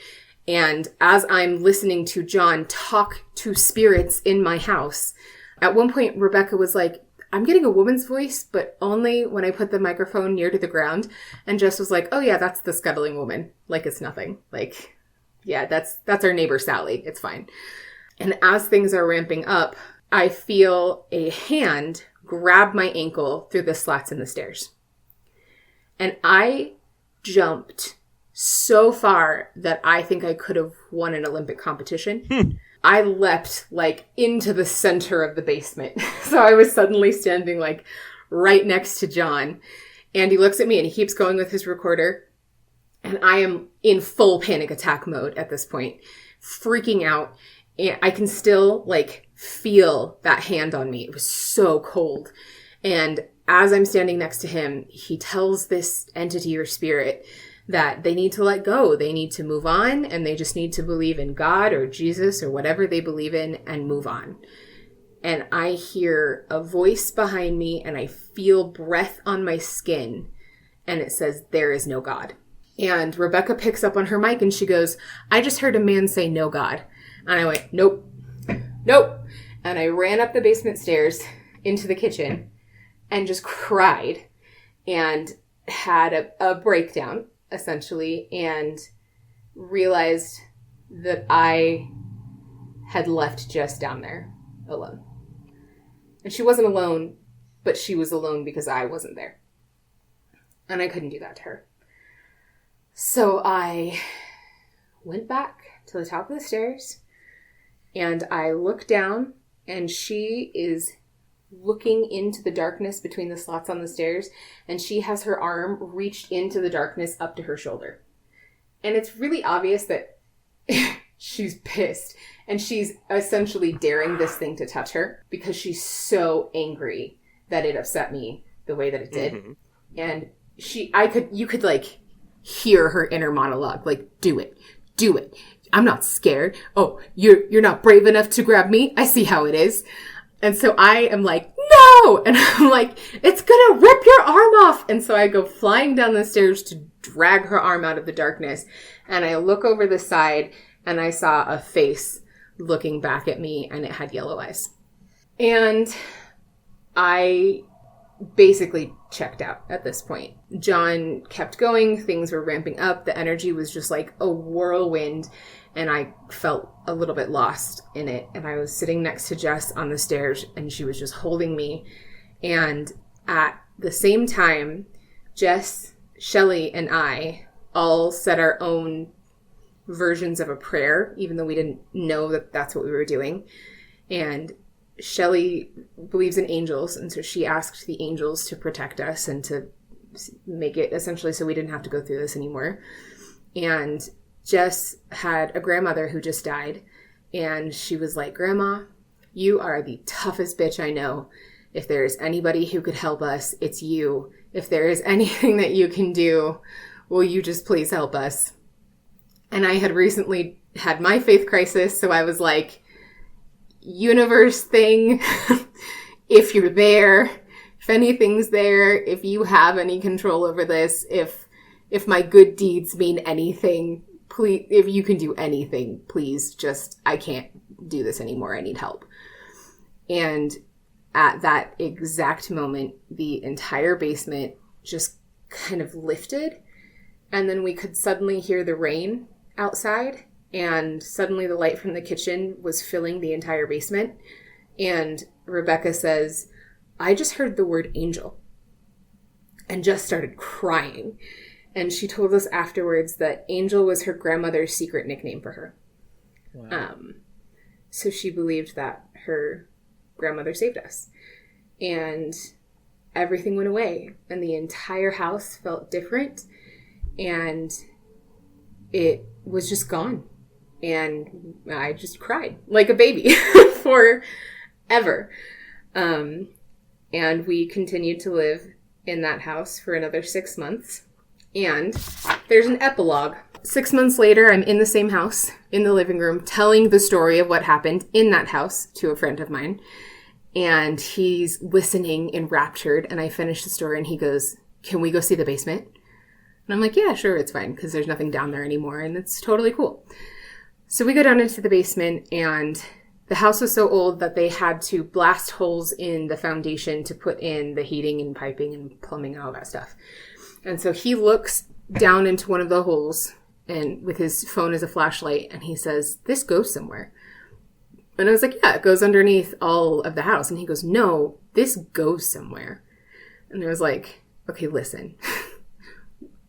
S4: And as I'm listening to John talk to spirits in my house, at one point Rebecca was like, I'm getting a woman's voice, but only when I put the microphone near to the ground. And Jess was like, oh yeah, that's the scuttling woman. Like it's nothing. Like, yeah, that's our neighbor Sally. It's fine. And as things are ramping up, I feel a hand grab my ankle through the slats in the stairs. And I jumped so far that I think I could have won an Olympic competition. I leapt like into the center of the basement. So I was suddenly standing like right next to John. And he looks at me and he keeps going with his recorder. And I am in full panic attack mode at this point, freaking out. And I can still like feel that hand on me. It was so cold. And as I'm standing next to him, he tells this entity or spirit that they need to let go. They need to move on, and they just need to believe in God or Jesus or whatever they believe in and move on. And I hear a voice behind me and I feel breath on my skin. And it says, "There is no God." And Rebecca picks up on her mic and she goes, "I just heard a man say no God." And I went, "Nope, nope." And I ran up the basement stairs into the kitchen and just cried and had a breakdown, essentially, and realized that I had left Jess down there alone. And she wasn't alone, but she was alone because I wasn't there. And I couldn't do that to her. So I went back to the top of the stairs and I looked down, and she is looking into the darkness between the slots on the stairs, and she has her arm reached into the darkness up to her shoulder. And it's really obvious that she's pissed, and she's essentially daring this thing to touch her because she's so angry that it upset me the way that it did. Mm-hmm. And you could like hear her inner monologue, like, do it. I'm not scared. Oh, you're not brave enough to grab me. I see how it is. And so I am like, no! And I'm like, it's gonna rip your arm off! And so I go flying down the stairs to drag her arm out of the darkness. And I look over the side and I saw a face looking back at me, and it had yellow eyes. And I basically checked out at this point. John kept going. Things were ramping up. The energy was just like a whirlwind. And I felt a little bit lost in it. And I was sitting next to Jess on the stairs, and she was just holding me. And at the same time, Jess, Shelley, and I all said our own versions of a prayer, even though we didn't know that that's what we were doing. And Shelley believes in angels, and so she asked the angels to protect us and to make it essentially so we didn't have to go through this anymore. And Jess had a grandmother who just died, and she was like, "Grandma, you are the toughest bitch I know. If there is anybody who could help us, it's you. If there is anything that you can do, will you just please help us?" And I had recently had my faith crisis, so I was like, universe thing, if you're there, if anything's there, if you have any control over this, if my good deeds mean anything, please, if you can do anything, please just, I can't do this anymore. I need help. And at that exact moment, the entire basement just kind of lifted. And then we could suddenly hear the rain outside. And suddenly the light from the kitchen was filling the entire basement. And Rebecca says, "I just heard the word angel," and just started crying. And she told us afterwards that Angel was her grandmother's secret nickname for her. Wow. So she believed that her grandmother saved us. And everything went away. And the entire house felt different. And it was just gone. And I just cried like a baby forever. And we continued to live in that house for another 6 months. And there's an epilogue. 6 months later, I'm in the same house, in the living room, telling the story of what happened in that house to a friend of mine. And he's listening enraptured. And I finish the story and he goes, "Can we go see the basement?" And I'm like, "Yeah, sure, it's fine, because there's nothing down there anymore. And it's totally cool." So we go down into the basement, and the house was so old that they had to blast holes in the foundation to put in the heating and piping and plumbing and all that stuff. And so he looks down into one of the holes and with his phone as a flashlight, and he says, "This goes somewhere." And I was like, "Yeah, it goes underneath all of the house." And he goes, "No, this goes somewhere." And I was like, "Okay, listen,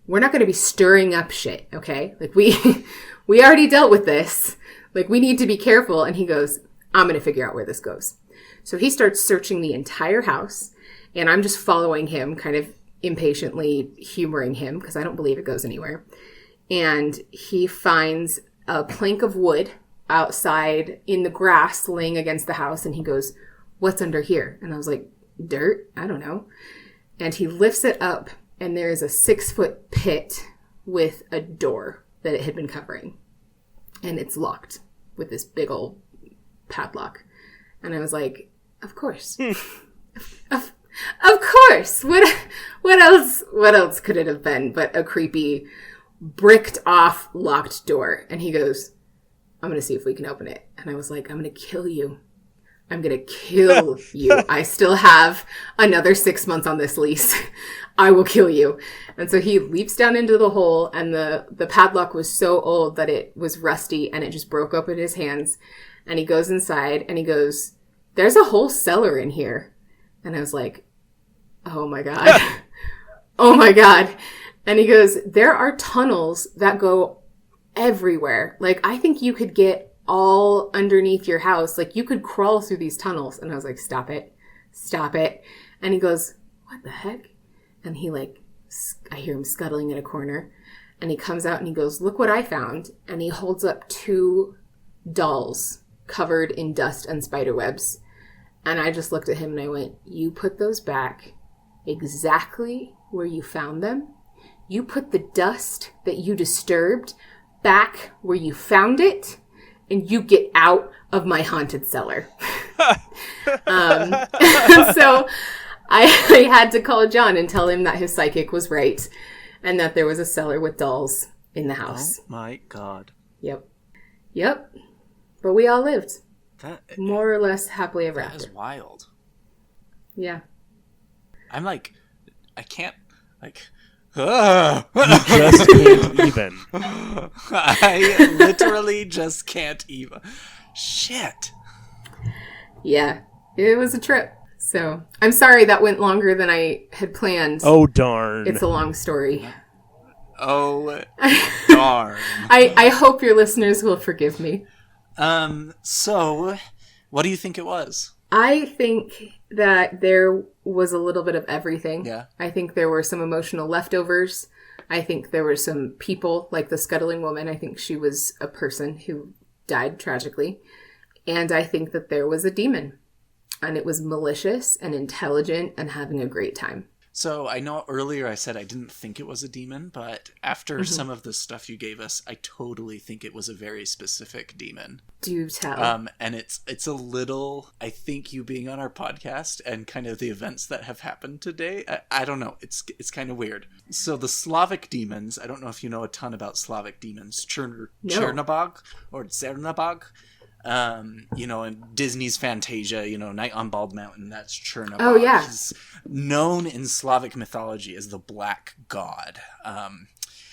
S4: we're not going to be stirring up shit, okay? Like we already dealt with this. Like, we need to be careful. And he goes, I'm going to figure out where this goes. So he starts searching the entire house, and I'm just following him, kind of impatiently humoring him because I don't believe it goes anywhere. And he finds a plank of wood outside in the grass laying against the house, and he goes, what's under here? And I was like, dirt? I don't know. And he lifts it up, and there is a 6-foot pit with a door that it had been covering. And it's locked with this big old padlock. And I was like, of course. of course. What else could it have been but a creepy bricked off locked door? And he goes, I'm going to see if we can open it. And I was like, I'm going to kill you. I'm going to kill you. I still have another 6 months on this lease. I will kill you. And so he leaps down into the hole, and the padlock was so old that it was rusty and it just broke up in his hands. And he goes inside and he goes, there's a whole cellar in here. And I was like, oh my God. Oh my God. And he goes, there are tunnels that go everywhere. Like, I think you could get all underneath your house. Like, you could crawl through these tunnels. And I was like, stop it. Stop it. And he goes, what the heck? And he I hear him scuttling in a corner. And he comes out and he goes, look what I found. And he holds up 2 dolls covered in dust and spider webs. And I just looked at him and I went, you put those back exactly where you found them. You put the dust that you disturbed back where you found it, and you get out of my haunted cellar. So I had to call John and tell him that his psychic was right and that there was a cellar with dolls in the house.
S3: Oh my God.
S4: Yep. But we all lived. More or less happily ever after.
S3: That is wild.
S4: Yeah.
S3: I'm like, I can't, like...
S2: You just can't even.
S3: I literally just can't even. Shit.
S4: Yeah, it was a trip. So I'm sorry that went longer than I had planned.
S2: Oh, darn.
S4: It's a long story.
S3: Oh, darn.
S4: I hope your listeners will forgive me.
S3: So what do you think it was?
S4: I think that there was a little bit of everything.
S3: Yeah.
S4: I think there were some emotional leftovers. I think there were some people, like the scuttling woman. I think she was a person who died tragically. And I think that there was a demon. And it was malicious and intelligent and having a great time.
S3: So I know earlier I said I didn't think it was a demon, but after some of the stuff you gave us, I totally think it was a very specific demon.
S4: Do tell.
S3: And it's a little, I think you being on our podcast and kind of the events that have happened today, I don't know, it's kind of weird. So the Slavic demons, I don't know if you know a ton about Slavic demons, Chernobog or Zernabog. In Disney's Fantasia, Night on Bald Mountain, that's Chernobog.
S4: Oh, yeah.
S3: He's known in Slavic mythology as the Black God.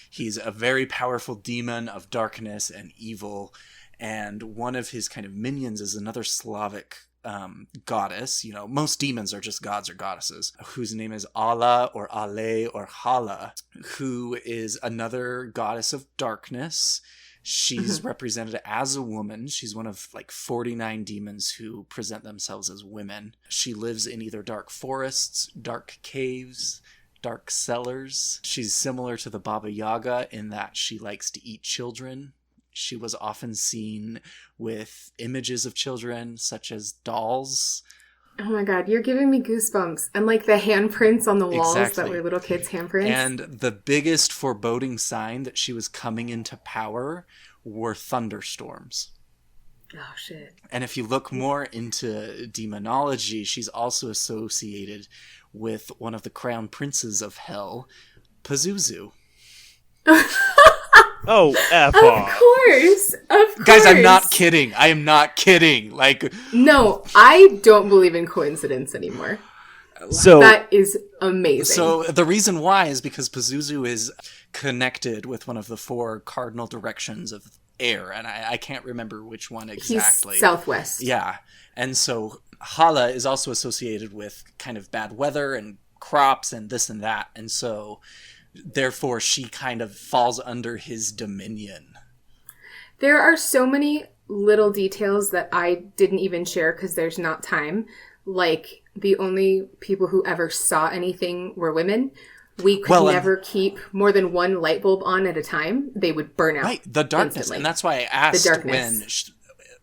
S3: He's a very powerful demon of darkness and evil, and one of his kind of minions is another Slavic goddess. Most demons are just gods or goddesses, whose name is Ala or Ale or Hala, who is another goddess of darkness. She's represented as a woman. She's one of 49 demons who present themselves as women. She lives in either dark forests, dark caves, dark cellars. She's similar to the Baba Yaga in that she likes to eat children. She was often seen with images of children, such as dolls.
S4: Oh my God, you're giving me goosebumps. And the handprints on the walls
S3: Exactly.
S4: that were little kids' handprints.
S3: And the biggest foreboding sign that she was coming into power were thunderstorms.
S4: Oh, shit.
S3: And if you look more into demonology, she's also associated with one of the crown princes of hell, Pazuzu.
S2: Oh, F
S4: Of
S2: off.
S4: course.
S3: Guys, I'm not kidding. I am not kidding.
S4: No, I don't believe in coincidence anymore.
S2: So
S4: That is amazing.
S3: So the reason why is because Pazuzu is connected with one of the 4 cardinal directions of air, and I can't remember which one exactly.
S4: He's southwest.
S3: Yeah. And so Hala is also associated with kind of bad weather and crops and this and that. And so therefore she kind of falls under his dominion.
S4: There are so many little details that I didn't even share because there's not time. Like, the only people who ever saw anything were women. We could never keep more than one light bulb on at a time. They would burn out.
S3: Right, the darkness.
S4: Instantly.
S3: And that's why I asked when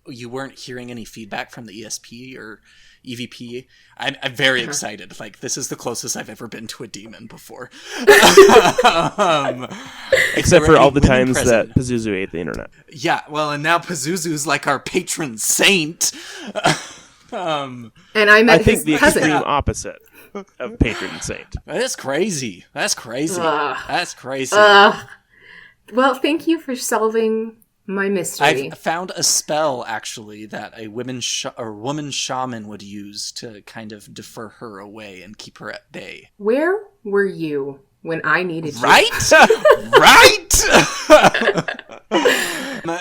S3: you weren't hearing any feedback from the ESP or EVP. I'm very excited. Like, this is the closest I've ever been to a demon before.
S2: Except for all the times that Pazuzu ate the internet.
S3: Yeah, well, and now Pazuzu's like our patron saint.
S4: And I met his
S2: the
S4: cousin.
S2: extreme opposite of patron saint.
S3: That's crazy. That's crazy. That's crazy.
S4: Well, thank you for solving my mystery.
S3: I've found a spell, actually, that a woman shaman would use to kind of defer her away and keep her at bay.
S4: Where were you when I needed you?
S3: Right? Right?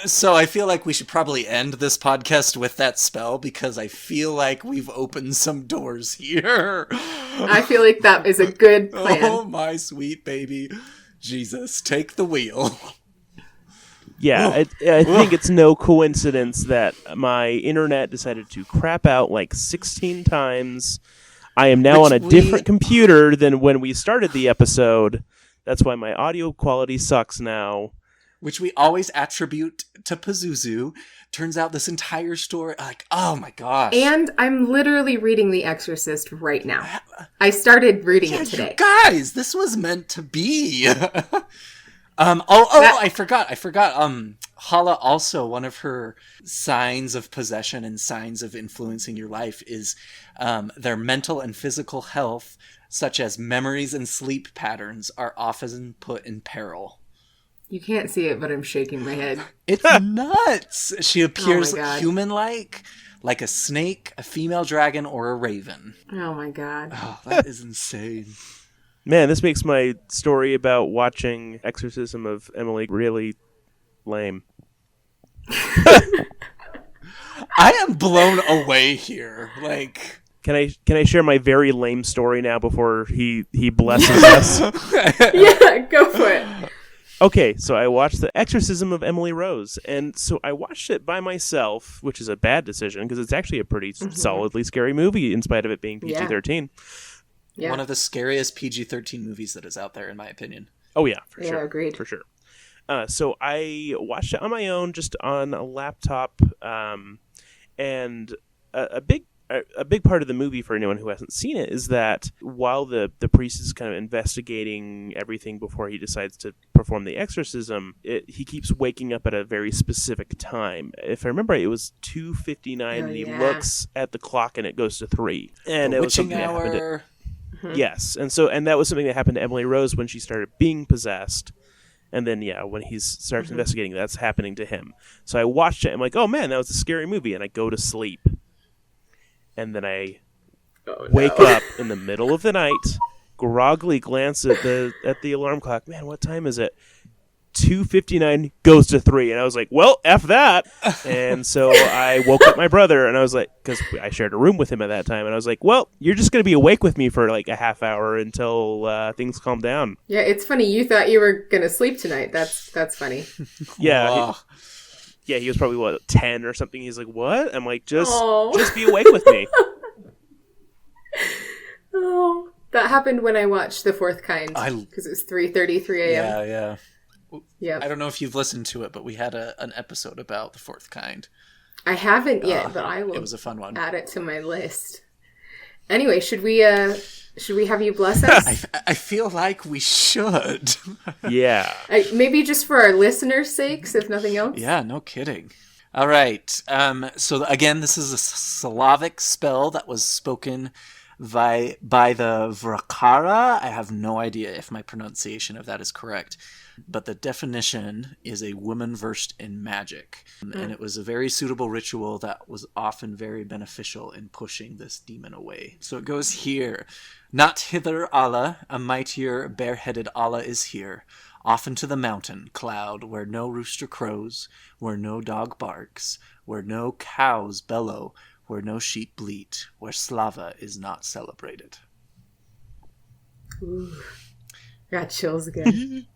S3: So I feel like we should probably end this podcast with that spell because I feel like we've opened some doors here.
S4: I feel like that is a good plan.
S3: Oh, my sweet baby. Jesus, take the wheel.
S2: Yeah, I think it's no coincidence that my internet decided to crap out like 16 times. I am now on a different computer than when we started the episode. That's why my audio quality sucks now.
S3: Which we always attribute to Pazuzu. Turns out this entire story, like, oh my gosh.
S4: And I'm literally reading The Exorcist right now. I started reading it today.
S3: You guys, this was meant to be. I forgot. Hala also, one of her signs of possession and signs of influencing your life is their mental and physical health, such as memories and sleep patterns, are often put in peril.
S4: You can't see it, but I'm shaking my head.
S3: It's nuts. She appears human-like, like a snake, a female dragon, or a raven.
S4: Oh my god.
S3: Oh, that is insane.
S2: Man, this makes my story about watching Exorcism of Emily really lame.
S3: I am blown away here. Like,
S2: can I share my very lame story now before he blesses us?
S4: Yeah, go for it.
S2: Okay, so I watched The Exorcism of Emily Rose, and so I watched it by myself, which is a bad decision because it's actually a pretty solidly scary movie in spite of it being PG-13.
S4: Yeah.
S3: One of the scariest PG-13 movies that is out there, in my opinion.
S2: Oh yeah, for sure.
S4: Agreed.
S2: For sure. So I watched it on my own, just on a laptop, and a big part of the movie for anyone who hasn't seen it is that while the priest is kind of investigating everything before he decides to perform the exorcism, he keeps waking up at a very specific time. If I remember right, it was 2:59, and he looks at the clock and it goes to 3. And it was something that happened to, yes, and that was something that happened to Emily Rose when she started being possessed. And then, when he starts investigating, that's happening to him. So I watched it. I'm like, oh, man, that was a scary movie. And I go to sleep. And then I wake up in the middle of the night, groggily glance at the alarm clock. Man, what time is it? 2:59 goes to 3. And I was like, well, F that. And so I woke up my brother, and I was like, because I shared a room with him at that time. And I was like, well, you're just going to be awake with me for like a half hour until things calm down.
S4: Yeah, it's funny. You thought you were going to sleep tonight. That's funny.
S2: Yeah. He was probably, 10 or something. He's like, what? I'm like, just be awake with me.
S4: Oh, that happened when I watched The Fourth Kind, because it was 3:33 a.m.
S3: Yeah.
S4: Yeah.
S3: I don't know if you've listened to it, but we had an episode about The Fourth Kind.
S4: I haven't yet, but I will.
S3: It was a fun one.
S4: Add it to my list. Anyway, should we have you bless us?
S3: I feel like we should.
S2: Yeah.
S4: Maybe just for our listeners' sakes, if nothing else.
S3: Yeah, no kidding. All right. So again, this is a Slavic spell that was spoken by the Vrakara. I have no idea if my pronunciation of that is correct. But the definition is a woman versed in magic. And it was a very suitable ritual that was often very beneficial in pushing this demon away. So it goes here. Not hither, Allah, a mightier, bareheaded Allah is here. Often to the mountain cloud, where no rooster crows, where no dog barks, where no cows bellow, where no sheep bleat, where Slava is not celebrated.
S4: Ooh. Got chills again.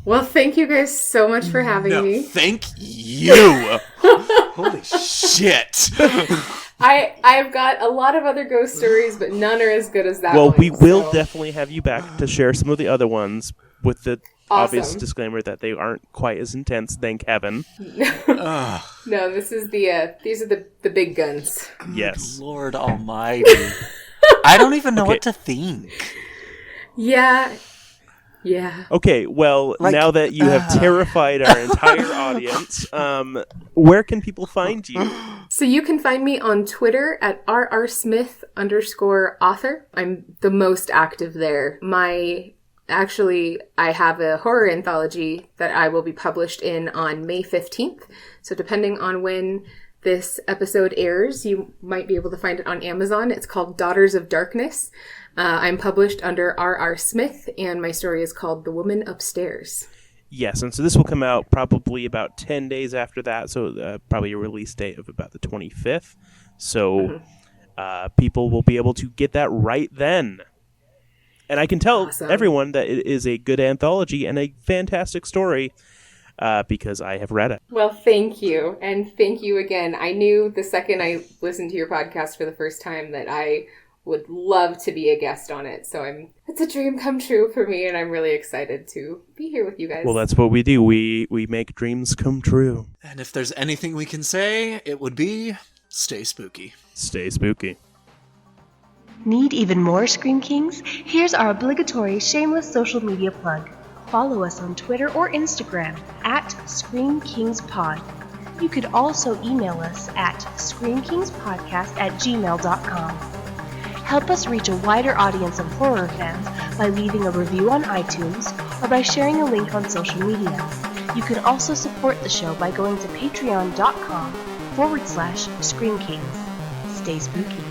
S4: Well, thank you guys so much for having me.
S3: Thank you. Holy shit.
S4: I've got a lot of other ghost stories, but none are as good as that one.
S2: Well, we will definitely have you back to share some of the other ones with the obvious disclaimer that they aren't quite as intense, thank heaven.
S4: No, these are the big guns.
S2: Yes.
S3: Lord almighty. I don't even know what to think.
S4: Yeah.
S2: Okay, well, now that you have terrified our entire audience, where can people find you?
S4: So you can find me on Twitter at rrsmith_author. I'm the most active there. I have a horror anthology that I will be published in on May 15th. So depending on when this episode airs, you might be able to find it on Amazon. It's called Daughters of Darkness. I'm published under R.R. Smith, and my story is called The Woman Upstairs.
S2: Yes, and so this will come out probably about 10 days after that, so probably a release date of about the 25th. So people will be able to get that right then. And I can tell everyone that it is a good anthology and a fantastic story because I have read it.
S4: Well, thank you. And thank you again. I knew the second I listened to your podcast for the first time that I would love to be a guest on it. So it's a dream come true for me, and I'm really excited to be here with you guys.
S2: Well, that's what we do. We make dreams come true.
S3: And if there's anything we can say, it would be stay spooky.
S2: Stay spooky.
S1: Need even more Scream Kings? Here's our obligatory shameless social media plug. Follow us on Twitter or Instagram at ScreamKingsPod. You could also email us at screamkingspodcast@gmail.com. Help us reach a wider audience of horror fans by leaving a review on iTunes or by sharing a link on social media. You can also support the show by going to patreon.com/ScreamKings. Stay spooky.